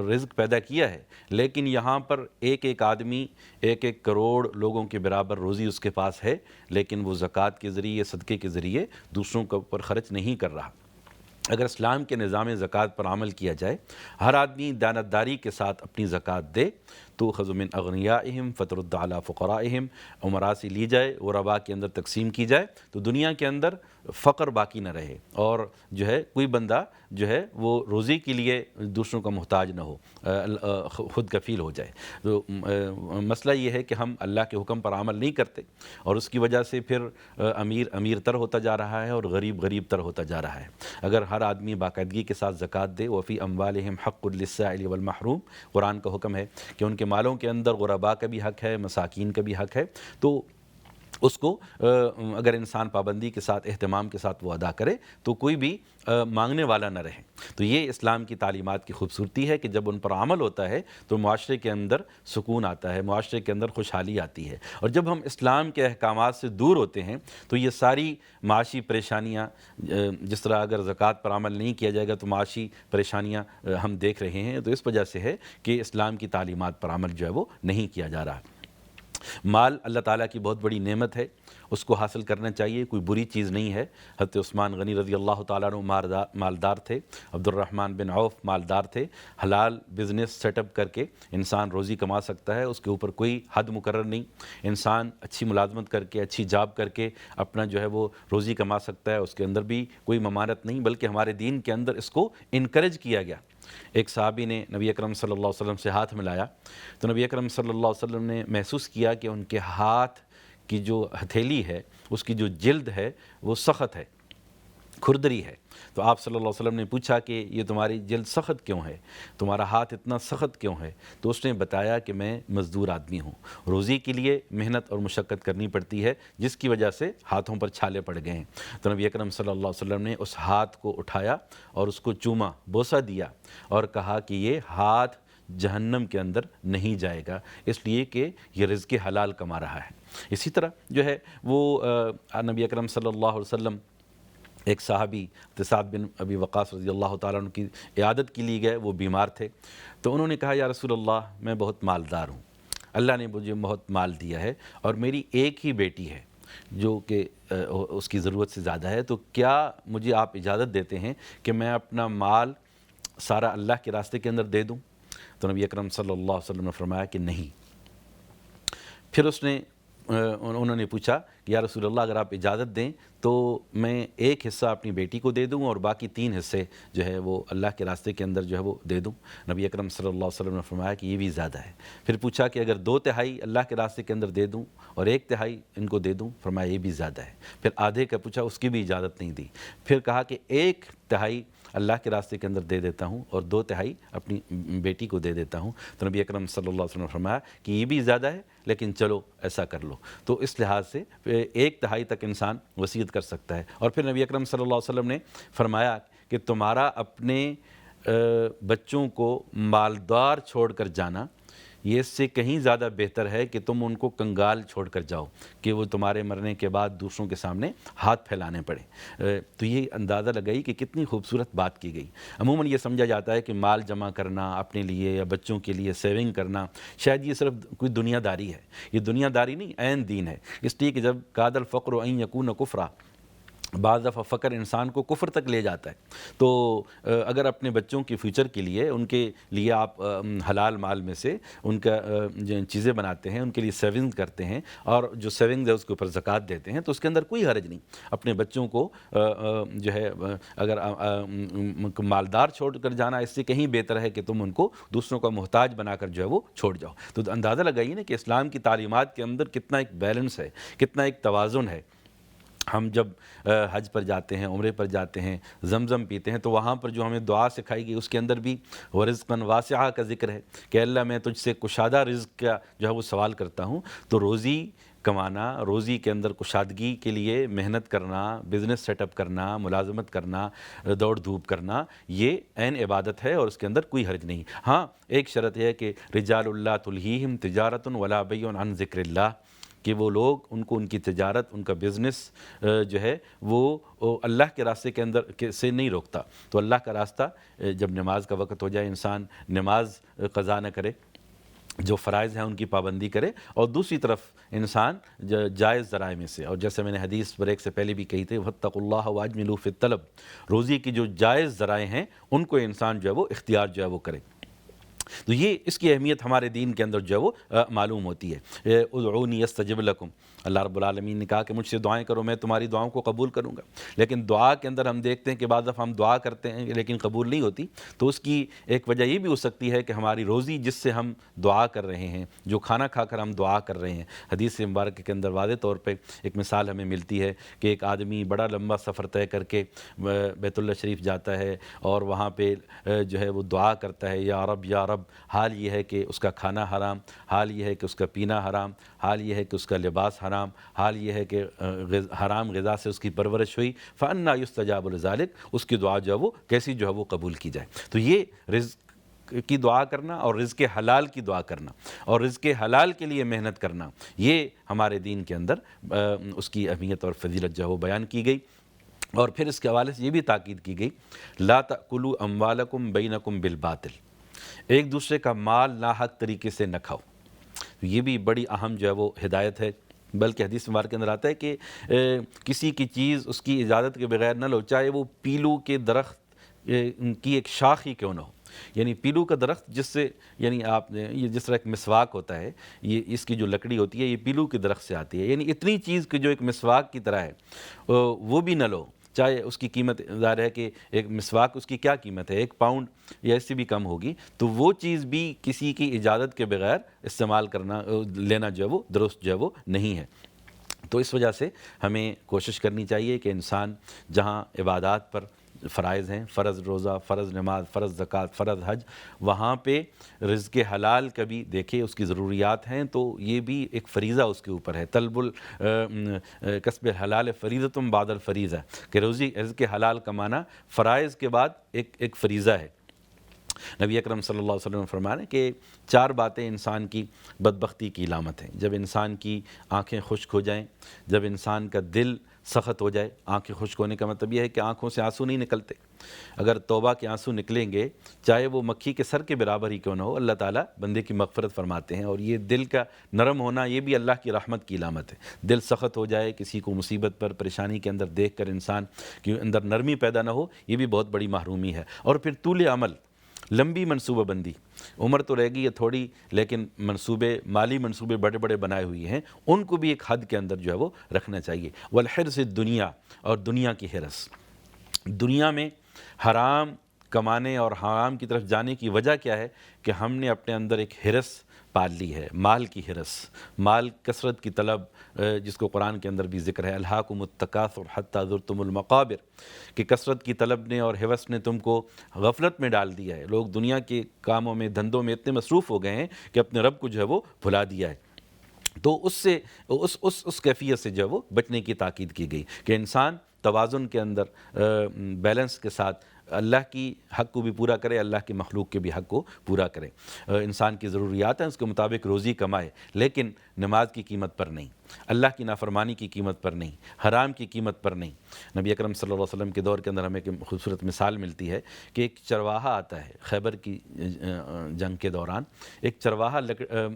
رزق پیدا کیا ہے، لیکن یہاں پر ایک ایک آدمی 1-1 کروڑ لوگوں کے برابر روزی اس کے پاس ہے، لیکن وہ زکوٰۃ کے ذریعے صدقے کے ذریعے دوسروں کے اوپر خرچ نہیں کر رہا. اگر اسلام کے نظام زکوٰۃ پر عمل کیا جائے، ہر آدمی دیانتداری کے ساتھ اپنی زکوٰۃ دے، تو خذ من اغنیائہم فترد علی فقرائہم، عمراء سے لی جائے غرباء کے اندر تقسیم کی جائے، تو دنیا کے اندر فقر باقی نہ رہے، اور جو ہے کوئی بندہ جو ہے وہ روزی کے لیے دوسروں کا محتاج نہ ہو، خود کفیل ہو جائے. تو مسئلہ یہ ہے کہ ہم اللہ کے حکم پر عمل نہیں کرتے، اور اس کی وجہ سے پھر امیر امیر تر ہوتا جا رہا ہے اور غریب غریب تر ہوتا جا رہا ہے. اگر ہر آدمی باقاعدگی کے ساتھ زکوٰۃ دے، وفی اموالہم حق للسائل والمحروم، قرآن کا حکم ہے کہ ان کے مالوں کے اندر غرباء کا بھی حق ہے، مساکین کا بھی حق ہے، تو اس کو اگر انسان پابندی کے ساتھ اہتمام کے ساتھ وہ ادا کرے تو کوئی بھی مانگنے والا نہ رہے. تو یہ اسلام کی تعلیمات کی خوبصورتی ہے کہ جب ان پر عمل ہوتا ہے تو معاشرے کے اندر سکون آتا ہے، معاشرے کے اندر خوشحالی آتی ہے. اور جب ہم اسلام کے احکامات سے دور ہوتے ہیں تو یہ ساری معاشی پریشانیاں، جس طرح اگر زکوٰۃ پر عمل نہیں کیا جائے گا تو معاشی پریشانیاں ہم دیکھ رہے ہیں، تو اس وجہ سے ہے کہ اسلام کی تعلیمات پر عمل جو ہے وہ نہیں کیا جا رہا. مال اللہ تعالیٰ کی بہت بڑی نعمت ہے، اس کو حاصل کرنا چاہیے، کوئی بری چیز نہیں ہے. حضرت عثمان غنی رضی اللہ تعالیٰ عنہ مالدار تھے، عبد الرحمن بن عوف مالدار تھے. حلال بزنس سیٹ اپ کر کے انسان روزی کما سکتا ہے، اس کے اوپر کوئی حد مقرر نہیں. انسان اچھی ملازمت کر کے، اچھی جاب کر کے اپنا جو ہے وہ روزی کما سکتا ہے، اس کے اندر بھی کوئی ممانعت نہیں، بلکہ ہمارے دین کے اندر اس کو انکریج کیا گیا. ایک صحابی نے نبی اکرم صلی اللہ علیہ وسلم سے ہاتھ ملایا تو نبی اکرم صلی اللہ علیہ وسلم نے محسوس کیا کہ ان کے ہاتھ کی جو ہتھیلی ہے، اس کی جو جلد ہے وہ سخت ہے، کھردری ہے. تو آپ صلی اللہ علیہ وسلم نے پوچھا کہ یہ تمہاری جلد سخت کیوں ہے، تمہارا ہاتھ اتنا سخت کیوں ہے؟ تو اس نے بتایا کہ میں مزدور آدمی ہوں، روزی کے لیے محنت اور مشقت کرنی پڑتی ہے، جس کی وجہ سے ہاتھوں پر چھالے پڑ گئے ہیں. تو نبی اکرم صلی اللہ علیہ وسلم نے اس ہاتھ کو اٹھایا اور اس کو چوما، بوسہ دیا اور کہا کہ یہ ہاتھ جہنم کے اندر نہیں جائے گا، اس لیے کہ یہ رزق حلال کما رہا ہے. اسی طرح جو ہے وہ نبی اکرم صلی اللہ علیہ وسلم ایک صحابی سعد بن ابی وقاص رضی اللہ تعالیٰ عنہ کی عیادت کے لیے گئے، وہ بیمار تھے. تو انہوں نے کہا یا رسول اللہ میں بہت مالدار ہوں، اللہ نے مجھے بہت مال دیا ہے اور میری ایک ہی بیٹی ہے جو کہ اس کی ضرورت سے زیادہ ہے، تو کیا مجھے آپ اجازت دیتے ہیں کہ میں اپنا مال سارا اللہ کے راستے کے اندر دے دوں؟ تو نبی اکرم صلی اللہ علیہ وسلم نے فرمایا کہ نہیں. پھر انہوں نے پوچھا کہ یا رسول اللہ اگر آپ اجازت دیں تو میں ایک حصہ اپنی بیٹی کو دے دوں اور باقی 3 حصے جو ہے وہ اللہ کے راستے کے اندر جو ہے وہ دے دوں؟ نبی اکرم صلی اللہ علیہ وسلم نے فرمایا کہ یہ بھی زیادہ ہے. پھر پوچھا کہ اگر 2/3 اللہ کے راستے کے اندر دے دوں اور 1/3 ان کو دے دوں؟ فرمایا یہ بھی زیادہ ہے. پھر آدھے کا پوچھا، اس کی بھی اجازت نہیں دی. پھر کہا کہ 1/3 اللہ کے راستے کے اندر دے دیتا ہوں اور 2/3 اپنی بیٹی کو دے دیتا ہوں. تو نبی اکرم صلی اللہ علیہ وسلم نے فرمایا کہ یہ بھی زیادہ ہے، لیکن چلو ایسا کر لو. تو اس لحاظ سے 1/3 تک انسان وصیت کر سکتا ہے. اور پھر نبی اکرم صلی اللہ علیہ وسلم نے فرمایا کہ تمہارا اپنے بچوں کو مالدار چھوڑ کر جانا یہ اس سے کہیں زیادہ بہتر ہے کہ تم ان کو کنگال چھوڑ کر جاؤ کہ وہ تمہارے مرنے کے بعد دوسروں کے سامنے ہاتھ پھیلانے پڑے. تو یہ اندازہ لگائی کہ کتنی خوبصورت بات کی گئی. عموماً یہ سمجھا جاتا ہے کہ مال جمع کرنا اپنے لیے یا بچوں کے لیے سیونگ کرنا شاید یہ صرف کوئی دنیا داری ہے. یہ دنیا داری نہیں، عین دین ہے. اس لیے کہ جب کاد الفقر ان یکون کفرا، بعض دفعہ فقر انسان کو کفر تک لے جاتا ہے. تو اگر اپنے بچوں کے فیوچر کے لیے ان کے لیے آپ حلال مال میں سے ان کا جو چیزیں بناتے ہیں، ان کے لیے سیونگ کرتے ہیں اور جو سیونگز ہے اس کے اوپر زکوٰۃ دیتے ہیں، تو اس کے اندر کوئی حرج نہیں. اپنے بچوں کو جو ہے اگر مالدار چھوڑ کر جانا اس سے کہیں بہتر ہے کہ تم ان کو دوسروں کا محتاج بنا کر جو ہے وہ چھوڑ جاؤ. تو اندازہ لگائیے نا کہ اسلام کی تعلیمات کے اندر کتنا ایک بیلنس ہے، کتنا ایک توازن ہے. ہم جب حج پر جاتے ہیں، عمرے پر جاتے ہیں، زمزم پیتے ہیں، تو وہاں پر جو ہمیں دعا سکھائی گئی اس کے اندر بھی ورزقاً واسعہ کا ذکر ہے کہ اللہ میں تجھ سے کشادہ رزق کا جو ہے وہ سوال کرتا ہوں. تو روزی کمانا، روزی کے اندر کشادگی کے لیے محنت کرنا، بزنس سیٹ اپ کرنا، ملازمت کرنا، دوڑ دھوپ کرنا، یہ عین عبادت ہے اور اس کے اندر کوئی حرج نہیں. ہاں ایک شرط یہ ہے کہ رجال اللہ تلہیہم تجارت ولا بیع عن ذکر اللہ، کہ وہ لوگ ان کو ان کی تجارت، ان کا بزنس جو ہے وہ اللہ کے راستے کے اندر سے نہیں روکتا. تو اللہ کا راستہ جب نماز کا وقت ہو جائے انسان نماز قضا نہ کرے، جو فرائض ہیں ان کی پابندی کرے، اور دوسری طرف انسان جائز ذرائع میں سے، اور جیسے میں نے حدیث بریک سے پہلے بھی کہی تھی واتقوا اللہ واجملوا فی الطلب، روزی کی جو جائز ذرائع ہیں ان کو انسان جو ہے وہ اختیار جو ہے وہ کرے. تو یہ اس کی اہمیت ہمارے دین کے اندر جو ہے وہ معلوم ہوتی ہے. ادعونی استجب لکم، اللہ رب العالمین نے کہا کہ مجھ سے دعائیں کرو، میں تمہاری دعاؤں کو قبول کروں گا. لیکن دعا کے اندر ہم دیکھتے ہیں کہ بعض دفعہ ہم دعا کرتے ہیں لیکن قبول نہیں ہوتی. تو اس کی ایک وجہ یہ بھی ہو سکتی ہے کہ ہماری روزی جس سے ہم دعا کر رہے ہیں، جو کھانا کھا کر ہم دعا کر رہے ہیں، حدیث مبارک کے اندر واضح طور پہ ایک مثال ہمیں ملتی ہے کہ ایک آدمی بڑا لمبا سفر طے کر کے بیت اللہ شریف جاتا ہے اور وہاں پہ جو ہے وہ دعا کرتا ہے، یا رب یا رب. حال یہ ہے کہ اس کا کھانا حرام، حال یہ ہے کہ اس کا پینا حرام، حال یہ ہے کہ اس کا لباس حرام، حال یہ ہے کہ حرام غذا سے اس کی پرورش ہوئی. فَأَنَّىٰ يُسْتَجَابُ لِذَلِكَ، اس کی دعا جو ہے وہ کیسی جو ہے وہ قبول کی جائے. تو یہ رزق کی دعا کرنا اور رزق حلال کی دعا کرنا اور رزق حلال کے لیے محنت کرنا، یہ ہمارے دین کے اندر اس کی اہمیت اور فضیلت جو ہے وہ بیان کی گئی. اور پھر اس کے حوالے سے یہ بھی تاکید کی گئی لا تأکلوا اموالکم بینکم بالباطل، ایک دوسرے کا مال ناحق طریقے سے نہ کھاؤ. یہ بھی بڑی اہم جو ہے وہ ہدایت ہے. بلکہ حدیث مبارک کے اندر آتا ہے کہ کسی کی چیز اس کی اجازت کے بغیر نہ لو، چاہے وہ پیلو کے درخت کی ایک شاخ ہی کیوں نہ ہو. یعنی پیلو کا درخت جس سے، یعنی آپ نے یہ جس طرح ایک مسواک ہوتا ہے، یہ اس کی جو لکڑی ہوتی ہے یہ پیلو کے درخت سے آتی ہے. یعنی اتنی چیز کہ جو ایک مسواک کی طرح ہے وہ بھی نہ لو، چاہے اس کی قیمت ظاہر ہے کہ ایک مسواک اس کی کیا قیمت ہے، 1 پاؤنڈ یا اس سے بھی کم ہوگی. تو وہ چیز بھی کسی کی اجازت کے بغیر استعمال کرنا، لینا جو ہے وہ درست جو ہے وہ نہیں ہے. تو اس وجہ سے ہمیں کوشش کرنی چاہیے کہ انسان جہاں عبادات پر فرائض ہیں، فرض روزہ، فرض نماز، فرض زکوٰۃ، فرض حج، وہاں پہ رزق حلال کا بھی دیکھے، اس کی ضروریات ہیں تو یہ بھی ایک فریضہ اس کے اوپر ہے. طلب کسب حلال فریضۃ بعد الفریضہ، کہ روزی رزق حلال کمانا فرائض کے بعد ایک فریضہ ہے. نبی اکرم صلی اللہ علیہ وسلم نے فرمایا کہ 4 باتیں انسان کی بدبختی کی علامت ہیں. جب انسان کی آنکھیں خشک ہو جائیں، جب انسان کا دل سخت ہو جائے. آنکھیں خشک ہونے کا مطلب یہ ہے کہ آنکھوں سے آنسو نہیں نکلتے. اگر توبہ کے آنسو نکلیں گے، چاہے وہ مکھی کے سر کے برابر ہی کیوں نہ ہو، اللہ تعالیٰ بندے کی مغفرت فرماتے ہیں. اور یہ دل کا نرم ہونا یہ بھی اللہ کی رحمت کی علامت ہے. دل سخت ہو جائے، کسی کو مصیبت پر پریشانی کے اندر دیکھ کر انسان کے اندر نرمی پیدا نہ ہو، یہ بھی بہت بڑی محرومی ہے. اور پھر طول عمل، لمبی منصوبہ بندی. عمر تو رہ گئی ہے تھوڑی، لیکن منصوبے، مالی منصوبے بڑے بڑے بنائے ہوئے ہیں، ان کو بھی ایک حد کے اندر جو ہے وہ رکھنا چاہیے. والحرص الدنیا، اور دنیا کی حرص. دنیا میں حرام کمانے اور حرام کی طرف جانے کی وجہ کیا ہے کہ ہم نے اپنے اندر ایک حرص پال لی ہے، مال کی حرص، مال کثرت کی طلب، جس کو قرآن کے اندر بھی ذکر ہے الہاکم التکاثر حتی زرتم المقابر، کہ کثرت کی طلب نے اور حوث نے تم کو غفلت میں ڈال دیا ہے. لوگ دنیا کے کاموں میں، دھندوں میں اتنے مصروف ہو گئے ہیں کہ اپنے رب کو جو ہے وہ بھلا دیا ہے. تو اس سے اس کیفیت سے جو ہے وہ بچنے کی تاکید کی گئی کہ انسان توازن کے اندر بیلنس کے ساتھ اللہ کی حق کو بھی پورا کرے، اللہ کی مخلوق کے بھی حق کو پورا کرے. انسان کی ضروریات ہیں، اس کے مطابق روزی کمائے، لیکن نماز کی قیمت پر نہیں. اللہ کی نافرمانی کی قیمت پر نہیں، حرام کی قیمت پر نہیں۔ نبی اکرم صلی اللہ علیہ وسلم کے دور کے اندر ہمیں ایک خوبصورت مثال ملتی ہے کہ ایک چرواہا آتا ہے خیبر کی جنگ کے دوران، ایک چرواہا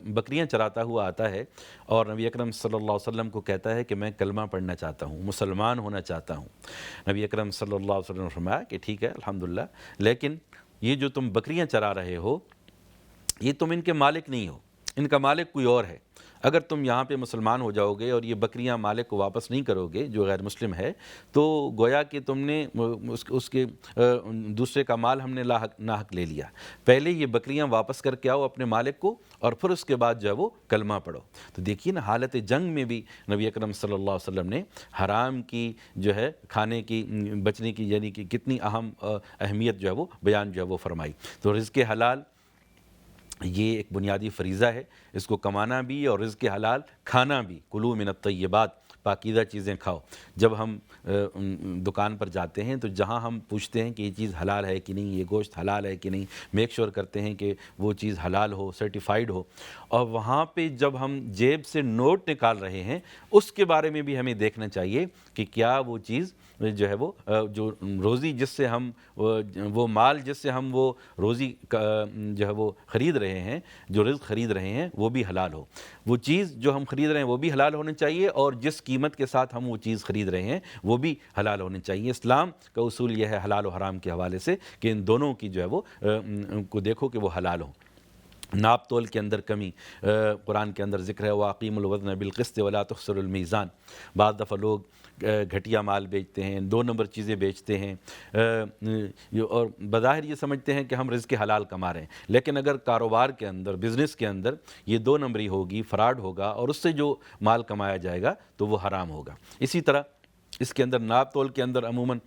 بکریاں چراتا ہوا آتا ہے اور نبی اکرم صلی اللہ علیہ وسلم کو کہتا ہے کہ میں کلمہ پڑھنا چاہتا ہوں، مسلمان ہونا چاہتا ہوں۔ نبی اکرم صلی اللہ علیہ وسلم نے فرمایا کہ ٹھیک ہے الحمدللہ، لیکن یہ جو تم بکریاں چرا رہے ہو یہ تم ان کے مالک نہیں ہو، ان کا مالک کوئی اور ہے۔ اگر تم یہاں پہ مسلمان ہو جاؤ گے اور یہ بکریاں مالک کو واپس نہیں کرو گے جو غیر مسلم ہے، تو گویا کہ تم نے اس کے دوسرے کا مال ہم نے ناحق لے لیا۔ پہلے یہ بکریاں واپس کر کے آؤ اپنے مالک کو اور پھر اس کے بعد جو ہے وہ کلمہ پڑھو۔ تو دیکھیے نا، حالت جنگ میں بھی نبی اکرم صلی اللہ علیہ وسلم نے حرام کی جو ہے کھانے کی بچنے کی یعنی کہ کتنی اہمیت جو ہے وہ بیان جو ہے وہ فرمائی۔ تو رزق حلال یہ ایک بنیادی فریضہ ہے، اس کو کمانا بھی اور رزق حلال کھانا بھی۔ کلوا من الطیبات، پاکیزہ چیزیں کھاؤ۔ جب ہم دکان پر جاتے ہیں تو جہاں ہم پوچھتے ہیں کہ یہ چیز حلال ہے کہ نہیں، یہ گوشت حلال ہے کہ نہیں، میک شور کرتے ہیں کہ وہ چیز حلال ہو، سرٹیفائیڈ ہو، اور وہاں پہ جب ہم جیب سے نوٹ نکال رہے ہیں اس کے بارے میں بھی ہمیں دیکھنا چاہیے کہ کیا وہ چیز جو ہے وہ جو روزی جس سے ہم وہ مال جس سے ہم وہ روزی جو ہے وہ خرید رہے ہیں، جو رزق خرید رہے ہیں وہ بھی حلال ہو۔ وہ چیز جو ہم خرید رہے ہیں وہ بھی حلال ہونی چاہیے اور جس قیمت کے ساتھ ہم وہ چیز خرید رہے ہیں وہ بھی حلال ہونی چاہیے۔ اسلام کا اصول یہ ہے حلال و حرام کے حوالے سے کہ ان دونوں کی جو ہے وہ کو دیکھو کہ وہ حلال ہوں۔ ناپ تول کے اندر کمی، قرآن کے اندر ذکر ہے وَأَقِيمُوا الْوَزْنَ بِالْقِسْطِ وَلَا تُخْسِرُوا الْمِيزَانَ۔ بعض دفعہ لوگ گھٹیا مال بیچتے ہیں، 2 نمبر چیزیں بیچتے ہیں اور بظاہر یہ سمجھتے ہیں کہ ہم رزق حلال کما رہے ہیں، لیکن اگر کاروبار کے اندر بزنس کے اندر یہ 2 نمبری ہوگی، فراڈ ہوگا اور اس سے جو مال کمایا جائے گا تو وہ حرام ہوگا۔ اسی طرح اس کے اندر ناپ تول کے اندر عموماً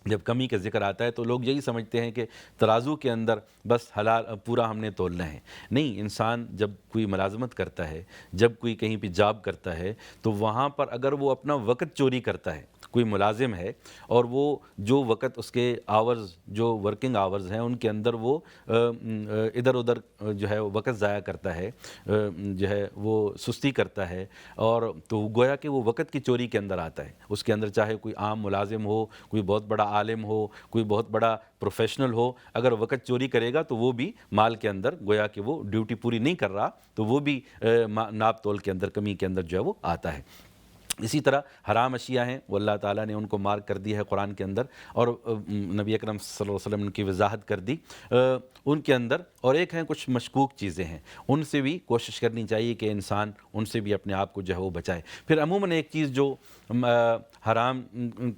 جب کمی کا ذکر آتا ہے تو لوگ یہی سمجھتے ہیں کہ ترازو کے اندر بس حلال پورا ہم نے تولنا ہے۔ نہیں، انسان جب کوئی ملازمت کرتا ہے، جب کوئی کہیں پہ جاب کرتا ہے تو وہاں پر اگر وہ اپنا وقت چوری کرتا ہے، کوئی ملازم ہے اور وہ جو وقت اس کے آورز جو ورکنگ آورز ہیں ان کے اندر وہ ادھر ادھر جو ہے وقت ضائع کرتا ہے، جو ہے وہ سستی کرتا ہے، اور تو گویا کہ وہ وقت کی چوری کے اندر آتا ہے۔ اس کے اندر چاہے کوئی عام ملازم ہو، کوئی بہت بڑا عالم ہو، کوئی بہت بڑا پروفیشنل ہو، اگر وقت چوری کرے گا تو وہ بھی مال کے اندر گویا کہ وہ ڈیوٹی پوری نہیں کر رہا، تو وہ بھی ناپ تول کے اندر کمی کے اندر جو ہے وہ آتا ہے۔ اسی طرح حرام اشیاء ہیں وہ اللہ تعالیٰ نے ان کو مارک کر دیا ہے قرآن کے اندر، اور نبی اکرم صلی اللہ علیہ وسلم نے ان کی وضاحت کر دی ان کے اندر۔ اور ایک ہیں کچھ مشکوک چیزیں ہیں، ان سے بھی کوشش کرنی چاہیے کہ انسان ان سے بھی اپنے آپ کو جو ہے وہ بچائے۔ پھر عموماً ایک چیز جو حرام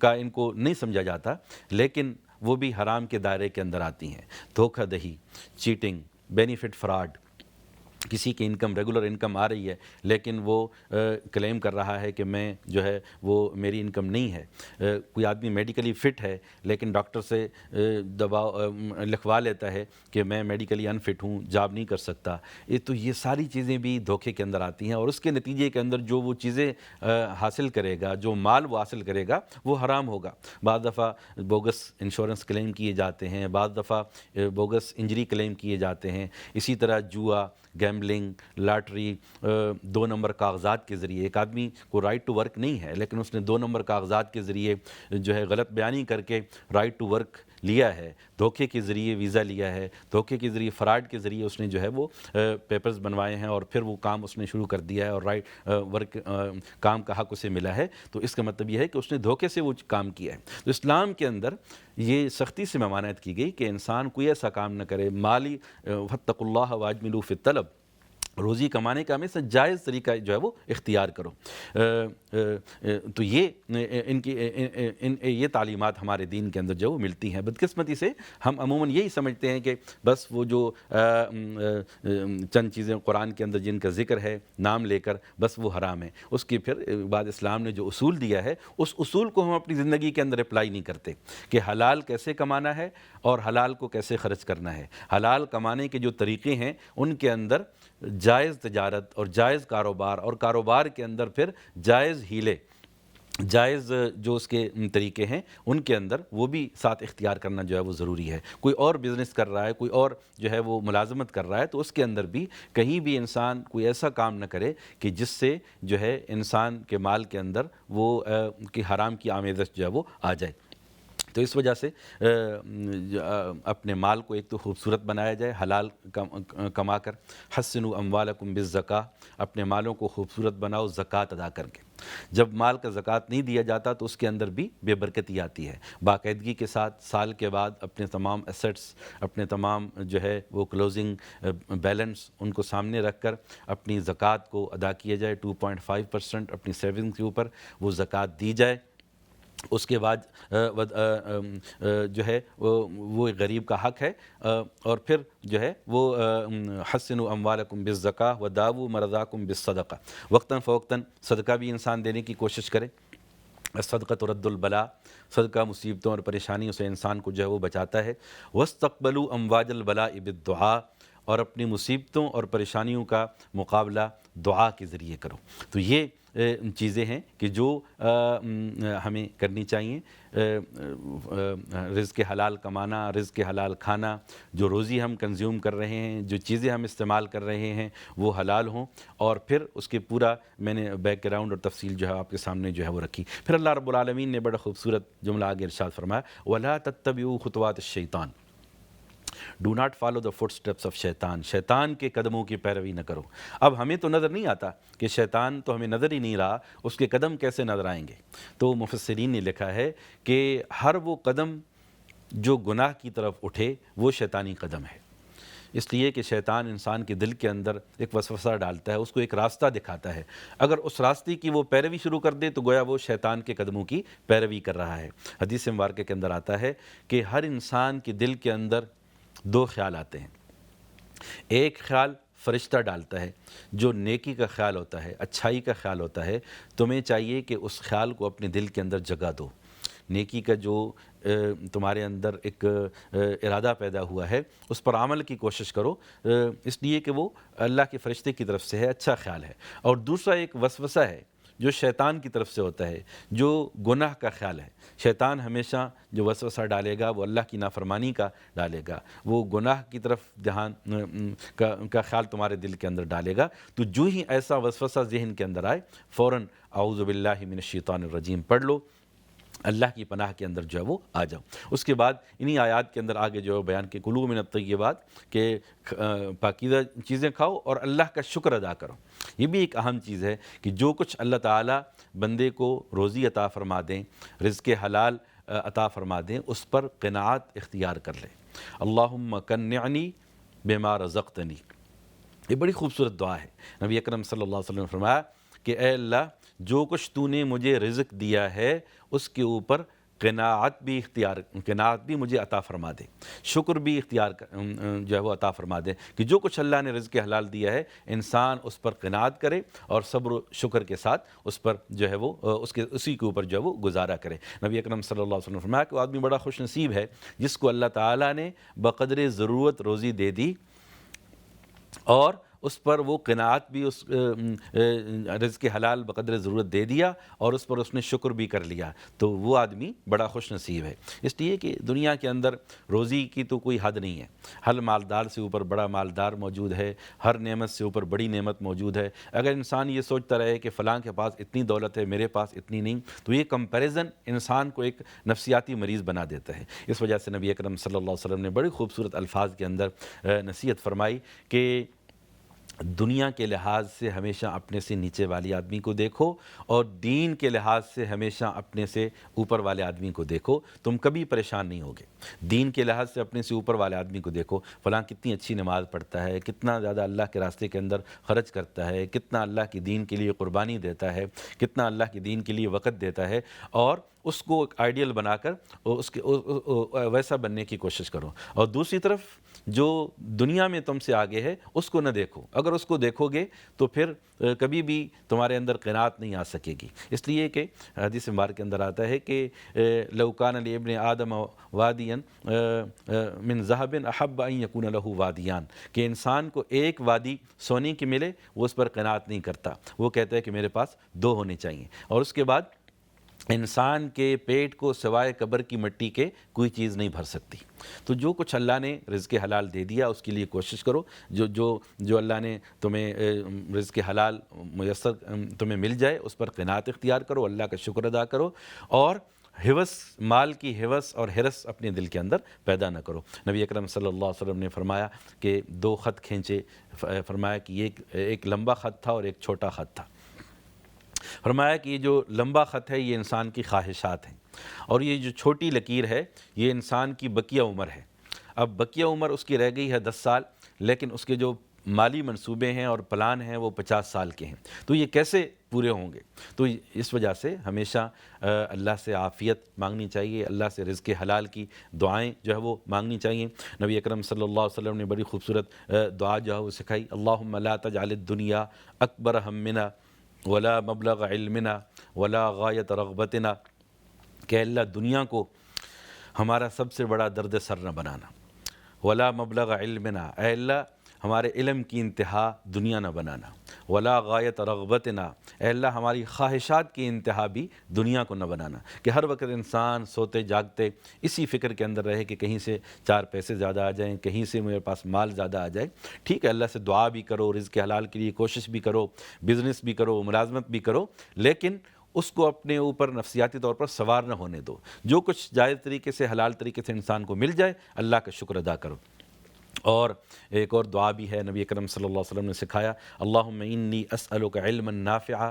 کا ان کو نہیں سمجھا جاتا لیکن وہ بھی حرام کے دائرے کے اندر آتی ہیں، دھوکہ دہی، چیٹنگ، بینیفٹ فراڈ۔ کسی کی انکم ریگولر انکم آ رہی ہے لیکن وہ کلیم کر رہا ہے کہ میں جو ہے وہ میری انکم نہیں ہے۔ کوئی آدمی میڈیکلی فٹ ہے لیکن ڈاکٹر سے دوا لکھوا لیتا ہے کہ میں میڈیکلی انفٹ ہوں، جاب نہیں کر سکتا۔ تو یہ ساری چیزیں بھی دھوکے کے اندر آتی ہیں اور اس کے نتیجے کے اندر جو وہ چیزیں حاصل کرے گا، جو مال وہ حاصل کرے گا وہ حرام ہوگا۔ بعض دفعہ بوگس انشورنس کلیم کیے جاتے ہیں، بعض دفعہ بوگس انجری کلیم کیے جاتے ہیں۔ اسی طرح جوا، گیمبلنگ، لاٹری، 2 نمبر کاغذات کے ذریعے، ایک آدمی کو رائٹ ٹو ورک نہیں ہے لیکن اس نے 2 نمبر کاغذات کے ذریعے جو ہے غلط بیانی کر کے رائٹ ٹو ورک لیا ہے، دھوکے کے ذریعے ویزا لیا ہے، دھوکے کے ذریعے فراڈ کے ذریعے اس نے جو ہے وہ پیپرز بنوائے ہیں اور پھر وہ کام اس نے شروع کر دیا ہے اور رائٹ ورک کام کا حق اسے ملا ہے، تو اس کا مطلب یہ ہے کہ اس نے دھوکے سے وہ کام کیا ہے۔ تو اسلام کے اندر یہ سختی سے ممانعت کی گئی کہ انسان کوئی ایسا کام نہ کرے، مالی واتقوا اللہ واجملوا فی الطلب، روزی کمانے کا ہمیشہ جائز طریقہ جو ہے وہ اختیار کرو۔ تو یہ ان کی یہ تعلیمات ہمارے دین کے اندر جو وہ ملتی ہیں۔ بدقسمتی سے ہم عموماً یہی سمجھتے ہیں کہ بس وہ جو چند چیزیں قرآن کے اندر جن کا ذکر ہے نام لے کر بس وہ حرام ہے، اس کی پھر بعد اسلام نے جو اصول دیا ہے اس اصول کو ہم اپنی زندگی کے اندر اپلائی نہیں کرتے کہ حلال کیسے کمانا ہے اور حلال کو کیسے خرچ کرنا ہے۔ حلال کمانے کے جو طریقے ہیں ان کے اندر جائز تجارت اور جائز کاروبار، اور کاروبار کے اندر پھر جائز ہیلے، جائز جو اس کے طریقے ہیں ان کے اندر وہ بھی ساتھ اختیار کرنا جو ہے وہ ضروری ہے۔ کوئی اور بزنس کر رہا ہے، کوئی اور جو ہے وہ ملازمت کر رہا ہے، تو اس کے اندر بھی کہیں بھی انسان کوئی ایسا کام نہ کرے کہ جس سے جو ہے انسان کے مال کے اندر وہ کہ حرام کی آمیزش جو ہے وہ آ جائے۔ تو اس وجہ سے اپنے مال کو ایک تو خوبصورت بنایا جائے حلال کما کر، حسنوا اموالکم بالزکاۃ، اپنے مالوں کو خوبصورت بناؤ زکوٰۃ ادا کر کے۔ جب مال کا زکوٰۃ نہیں دیا جاتا تو اس کے اندر بھی بے برکتی آتی ہے۔ باقاعدگی کے ساتھ سال کے بعد اپنے تمام ایسٹس، اپنے تمام جو ہے وہ کلوزنگ بیلنس ان کو سامنے رکھ کر اپنی زکوٰۃ کو ادا کیا جائے۔ 2.5% اپنی سیونگز کے اوپر وہ زکوٰۃ دی جائے۔ اس کے بعد جو ہے وہ غریب کا حق ہے، اور پھر جو ہے وہ حسنوا اموالکم بالزکاۃ وداووا مرضاکم بالصدقہ، وقتاً فوقتاً صدقہ بھی انسان دینے کی کوشش کرے۔ صدقہ ترد البلاء، صدقہ مصیبتوں اور پریشانیوں سے انسان کو جو ہے وہ بچاتا ہے۔ واستقبلوا امواج البلاء بالدعاء، اور اپنی مصیبتوں اور پریشانیوں کا مقابلہ دعا کے ذریعے کرو۔ تو یہ چیزیں ہیں کہ جو ہمیں کرنی چاہیے۔ رزق حلال کمانا، رزق حلال کھانا، جو روزی ہم کنزیوم کر رہے ہیں، جو چیزیں ہم استعمال کر رہے ہیں وہ حلال ہوں، اور پھر اس کے پورا میں نے بیک گراؤنڈ اور تفصیل جو ہے آپ کے سامنے جو ہے وہ رکھی۔ پھر اللہ رب العالمین نے بڑا خوبصورت جملہ آگے ارشاد فرمایا، وَلَا تَتَّبِعُوا خُطُوَاتِ الشَّيْطَانِ، do not follow the footsteps of شیطان، شیطان کے قدموں کی پیروی نہ کرو۔ اب ہمیں تو نظر نہیں آتا کہ شیطان تو ہمیں نظر ہی نہیں رہا، اس کے قدم کیسے نظر آئیں گے؟ تو مفسرین نے لکھا ہے کہ ہر وہ قدم جو گناہ کی طرف اٹھے وہ شیطانی قدم ہے، اس لیے کہ شیطان انسان کے دل کے اندر ایک وسوسہ ڈالتا ہے، اس کو ایک راستہ دکھاتا ہے۔ اگر اس راستے کی وہ پیروی شروع کر دے تو گویا وہ شیطان کے قدموں کی پیروی کر رہا ہے۔ حدیث مبارکہ کے اندر آتا ہے کہ ہر انسان کے دل کے اندر دو خیال آتے ہیں۔ ایک خیال فرشتہ ڈالتا ہے جو نیکی کا خیال ہوتا ہے، اچھائی کا خیال ہوتا ہے، تمہیں چاہیے کہ اس خیال کو اپنے دل کے اندر جگہ دو۔ نیکی کا جو تمہارے اندر ایک ارادہ پیدا ہوا ہے اس پر عمل کی کوشش کرو، اس لیے کہ وہ اللہ کے فرشتے کی طرف سے ہے، اچھا خیال ہے۔ اور دوسرا ایک وسوسہ ہے جو شیطان کی طرف سے ہوتا ہے، جو گناہ کا خیال ہے۔ شیطان ہمیشہ جو وسوسہ ڈالے گا وہ اللہ کی نافرمانی کا ڈالے گا، وہ گناہ کی طرف دھیان کا خیال تمہارے دل کے اندر ڈالے گا۔ تو جو ہی ایسا وسوسہ ذہن کے اندر آئے فوراً اعوذ باللہ من الشیطان الرجیم پڑھ لو، اللہ کی پناہ کے اندر جو ہے وہ آ جاؤ۔ اس کے بعد انہی آیات کے اندر آگے جو ہے بیان کہ کلوا من الطیبات، کہ پاکیزہ چیزیں کھاؤ اور اللہ کا شکر ادا کرو۔ یہ بھی ایک اہم چیز ہے کہ جو کچھ اللہ تعالیٰ بندے کو روزی عطا فرما دیں، رزق حلال عطا فرما دیں، اس پر قناعت اختیار کر لے۔ اللہم قنعنی بما رزقتنی، یہ بڑی خوبصورت دعا ہے۔ نبی اکرم صلی اللہ علیہ وسلم نے فرمایا کہ اے اللہ جو کچھ تو نے مجھے رزق دیا ہے اس کے اوپر قناعت بھی مجھے عطا فرما دے، شکر بھی اختیار جو ہے وہ عطا فرما دے، کہ جو کچھ اللہ نے رزق حلال دیا ہے انسان اس پر قناعت کرے اور صبر و شکر کے ساتھ اس پر جو ہے وہ اسی کے اوپر جو ہے وہ گزارا کرے۔ نبی اکرم صلی اللہ علیہ وسلم نے فرمایا کہ وہ آدمی بڑا خوش نصیب ہے جس کو اللہ تعالیٰ نے بقدر ضرورت روزی دے دی اور اس پر وہ قناعت بھی، اس رزق حلال بقدر ضرورت دے دیا اور اس پر اس نے شکر بھی کر لیا، تو وہ آدمی بڑا خوش نصیب ہے۔ اس لیے کہ دنیا کے اندر روزی کی تو کوئی حد نہیں ہے، ہر مالدار سے اوپر بڑا مالدار موجود ہے، ہر نعمت سے اوپر بڑی نعمت موجود ہے۔ اگر انسان یہ سوچتا رہے کہ فلاں کے پاس اتنی دولت ہے میرے پاس اتنی نہیں، تو یہ کمپیریزن انسان کو ایک نفسیاتی مریض بنا دیتا ہے۔ اس وجہ سے نبی اکرم صلی اللہ علیہ وسلم نے بڑی خوبصورت الفاظ کے اندر نصیحت فرمائی کہ دنیا کے لحاظ سے ہمیشہ اپنے سے نیچے والی آدمی کو دیکھو اور دین کے لحاظ سے ہمیشہ اپنے سے اوپر والے آدمی کو دیکھو، تم کبھی پریشان نہیں ہوگے۔ دین کے لحاظ سے اپنے سے اوپر والے آدمی کو دیکھو، فلاں کتنی اچھی نماز پڑھتا ہے، کتنا زیادہ اللہ کے راستے کے اندر خرچ کرتا ہے، کتنا اللہ کی دین کے لیے قربانی دیتا ہے، کتنا اللہ کی دین کے لیے وقت دیتا ہے، اور اس کو ایک آئیڈیل بنا کر اس کے ویسا بننے کی کوشش کرو۔ اور دوسری طرف جو دنیا میں تم سے آگے ہے اس کو نہ دیکھو، اگر اس کو دیکھو گے تو پھر کبھی بھی تمہارے اندر قناعت نہیں آ سکے گی۔ اس لیے کہ حدیث مبارک کے اندر آتا ہے کہ لو کان لابن آدم وادیا من ذهب احب ان یکون له وادیان، کہ انسان کو ایک وادی سونے کی ملے وہ اس پر قناعت نہیں کرتا، وہ کہتا ہے کہ میرے پاس دو ہونے چاہیے۔ اور اس کے بعد انسان کے پیٹ کو سوائے قبر کی مٹی کے کوئی چیز نہیں بھر سکتی۔ تو جو کچھ اللہ نے رزق حلال دے دیا اس کے لیے کوشش کرو، جو اللہ نے تمہیں رزق حلال میسر تمہیں مل جائے اس پر قناعت اختیار کرو، اللہ کا شکر ادا کرو، اور حوث، مال کی حوث اور حرص اپنے دل کے اندر پیدا نہ کرو۔ نبی اکرم صلی اللہ علیہ وسلم نے فرمایا کہ 2 خط کھینچے، فرمایا کہ ایک لمبا خط تھا اور ایک چھوٹا خط تھا۔ فرمایا کہ یہ جو لمبا خط ہے یہ انسان کی خواہشات ہیں، اور یہ جو چھوٹی لکیر ہے یہ انسان کی بقیہ عمر ہے۔ اب بقیہ عمر اس کی رہ گئی ہے 10 سال، لیکن اس کے جو مالی منصوبے ہیں اور پلان ہیں وہ 50 سال کے ہیں، تو یہ کیسے پورے ہوں گے؟ تو اس وجہ سے ہمیشہ اللہ سے عافیت مانگنی چاہیے، اللہ سے رزق حلال کی دعائیں جو ہے وہ مانگنی چاہیے۔ نبی اکرم صلی اللہ علیہ وسلم نے بڑی خوبصورت دعا جو ہے وہ سکھائی، اللہم لا تجعل الدنیا اکبر ہمنا ولا مبلغ علمنا ولا غایت رغبتنا، کہ اللہ دنیا کو ہمارا سب سے بڑا درد سر نہ بنانا، ولا مبلغ علمنا، اے اللہ ہمارے علم کی انتہا دنیا نہ بنانا، ولا غایت رغبتنا، اے اللہ ہماری خواہشات کی انتہا بھی دنیا کو نہ بنانا، کہ ہر وقت انسان سوتے جاگتے اسی فکر کے اندر رہے کہ کہیں سے 4 پیسے زیادہ آ جائیں، کہیں سے میرے پاس مال زیادہ آ جائے۔ ٹھیک ہے، اللہ سے دعا بھی کرو، رزق حلال کے لیے کوشش بھی کرو، بزنس بھی کرو، ملازمت بھی کرو، لیکن اس کو اپنے اوپر نفسیاتی طور پر سوار نہ ہونے دو۔ جو کچھ جائز طریقے سے، حلال طریقے سے انسان کو مل جائے اللہ کا شکر ادا کرو۔ اور ایک اور دعا بھی ہے، نبی اکرم صلی اللہ علیہ وسلم نے سکھایا، اللہم انی اسألک علما نافعا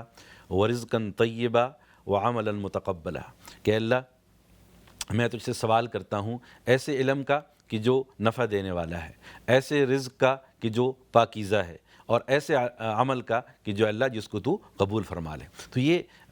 ورزقا طیبا وعملا متقبلا، کہ اللہ میں تجھ سے سوال کرتا ہوں ایسے علم کا کہ جو نفع دینے والا ہے، ایسے رزق کا کہ جو پاکیزہ ہے، اور ایسے عمل کا کہ جو اللہ جس کو تو قبول فرما لے۔ تو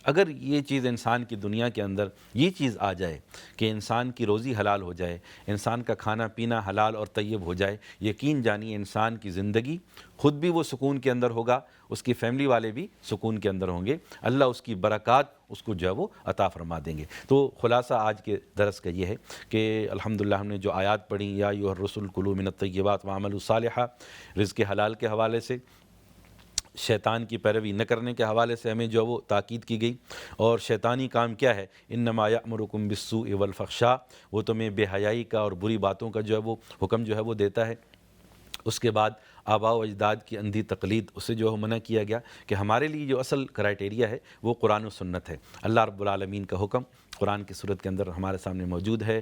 اگر یہ چیز انسان کی دنیا کے اندر یہ چیز آ جائے کہ انسان کی روزی حلال ہو جائے، انسان کا کھانا پینا حلال اور طیب ہو جائے، یقین جانیے انسان کی زندگی خود بھی وہ سکون کے اندر ہوگا، اس کی فیملی والے بھی سکون کے اندر ہوں گے، اللہ اس کی برکات اس کو جو ہے وہ عطا فرما دیں گے۔ تو خلاصہ آج کے درس کا یہ ہے کہ الحمدللہ ہم نے جو آیات پڑھی، یا ایھا الرسل کلوا من الطیبات واعملوا صالحا، رزق حلال کے حوالے سے، شیطان کی پیروی نہ کرنے کے حوالے سے ہمیں جو ہے وہ تاکید کی گئی، اور شیطانی کام کیا ہے، انما یأمرکم بالسوء والفحشاء، وہ تمہیں بے حیائی کا اور بری باتوں کا جو ہے وہ حکم جو ہے وہ دیتا ہے۔ اس کے بعد آباء و اجداد کی اندھی تقلید، اسے جو ہے منع کیا گیا، کہ ہمارے لیے جو اصل کرائٹیریا ہے وہ قرآن و سنت ہے، اللہ رب العالمین کا حکم قرآن کی صورت کے اندر ہمارے سامنے موجود ہے،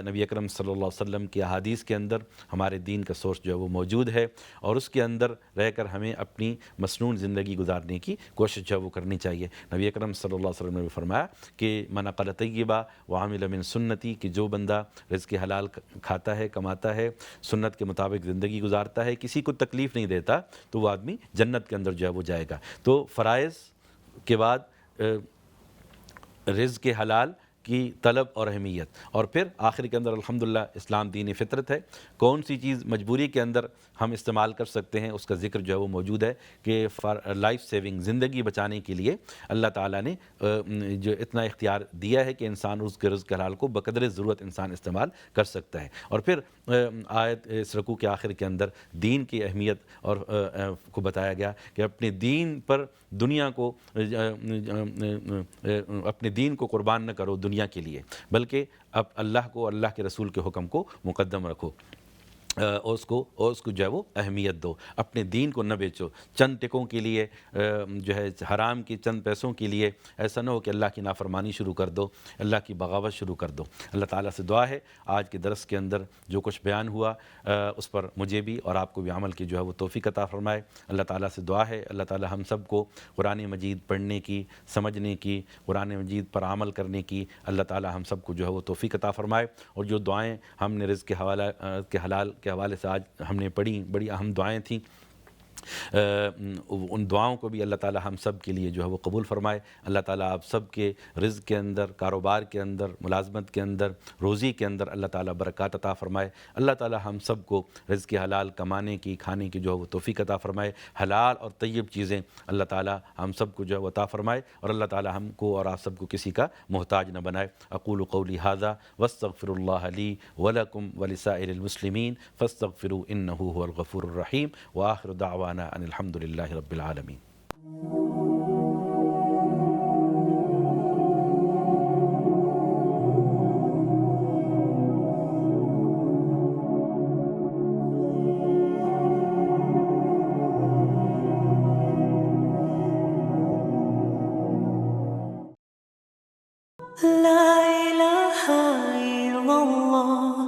نبی اکرم صلی اللہ علیہ وسلم کی احادیث کے اندر ہمارے دین کا سورس جو ہے وہ موجود ہے، اور اس کے اندر رہ کر ہمیں اپنی مسنون زندگی گزارنے کی کوشش جو ہے وہ کرنی چاہیے۔ نبی اکرم صلی اللہ علیہ وسلم نے بھی فرمایا کہ من اکل طیبا وعمل من سنتی، کہ جو بندہ رزق حلال کھاتا ہے، کماتا ہے، سنت کے مطابق زندگی گزارتا ہے، کسی کو تکلیف نہیں دیتا، تو وہ آدمی جنت کے اندر جو ہے وہ جائے گا۔ تو فرائض کے بعد رزق حلال کی طلب اور اہمیت، اور پھر آخر کے اندر الحمدللہ اسلام دین فطرت ہے، کون سی چیز مجبوری کے اندر ہم استعمال کر سکتے ہیں اس کا ذکر جو ہے وہ موجود ہے، کہ لائف سیونگ، زندگی بچانے کے لیے اللہ تعالیٰ نے جو اتنا اختیار دیا ہے کہ انسان اس کے رزق حلال کو بقدر ضرورت انسان استعمال کر سکتا ہے۔ اور پھر آیت اس رکوع کے آخر کے اندر دین کی اہمیت اور کو بتایا گیا کہ اپنے دین پر دنیا کو، اپنے دین کو قربان نہ کرو دنیا کے لیے، بلکہ اب اللہ کو، اللہ کے رسول کے حکم کو مقدم رکھو، اور اس کو جو ہے وہ اہمیت دو، اپنے دین کو نہ بیچو چند ٹکوں کے لیے، جو ہے حرام کی چند پیسوں کے لیے۔ ایسا نہ ہو کہ اللہ کی نافرمانی شروع کر دو، اللہ کی بغاوت شروع کر دو۔ اللہ تعالیٰ سے دعا ہے آج کے درس کے اندر جو کچھ بیان ہوا اس پر مجھے بھی اور آپ کو بھی عمل کی جو ہے وہ توفیق عطا فرمائے۔ اللہ تعالیٰ سے دعا ہے اللہ تعالیٰ ہم سب کو قرآن مجید پڑھنے کی، سمجھنے کی، قرآن مجید پر عمل کرنے کی اللہ تعالیٰ ہم سب کو جو ہے وہ توفیق عطا فرمائے۔ اور جو دعائیں ہم نے رزق کے حلال کے حوالے سے آج ہم نے پڑھی، بڑی اہم دعائیں تھیں، ان دعاؤں کو بھی اللہ تعالیٰ ہم سب کے لیے جو ہے وہ قبول فرمائے۔ اللہ تعالیٰ آپ سب کے رزق کے اندر، کاروبار کے اندر، ملازمت کے اندر، روزی کے اندر اللہ تعالیٰ برکات عطا فرمائے۔ اللہ تعالیٰ ہم سب کو رزق حلال کمانے کی، کھانے کی جو ہے وہ توفیق عطا فرمائے۔ حلال اور طیب چیزیں اللہ تعالیٰ ہم سب کو جو ہے وہ عطا فرمائے، اور اللہ تعالیٰ ہم کو اور آپ سب کو کسی کا محتاج نہ بنائے۔ اقول قولی ھذا واستغفر اللہ لی ولکم ولسائر المسلمین فاستغفروا انہ هو الغفور الرحیم، وآخر دعوانا ان الحمد للہ رب العالمین۔ إلا الله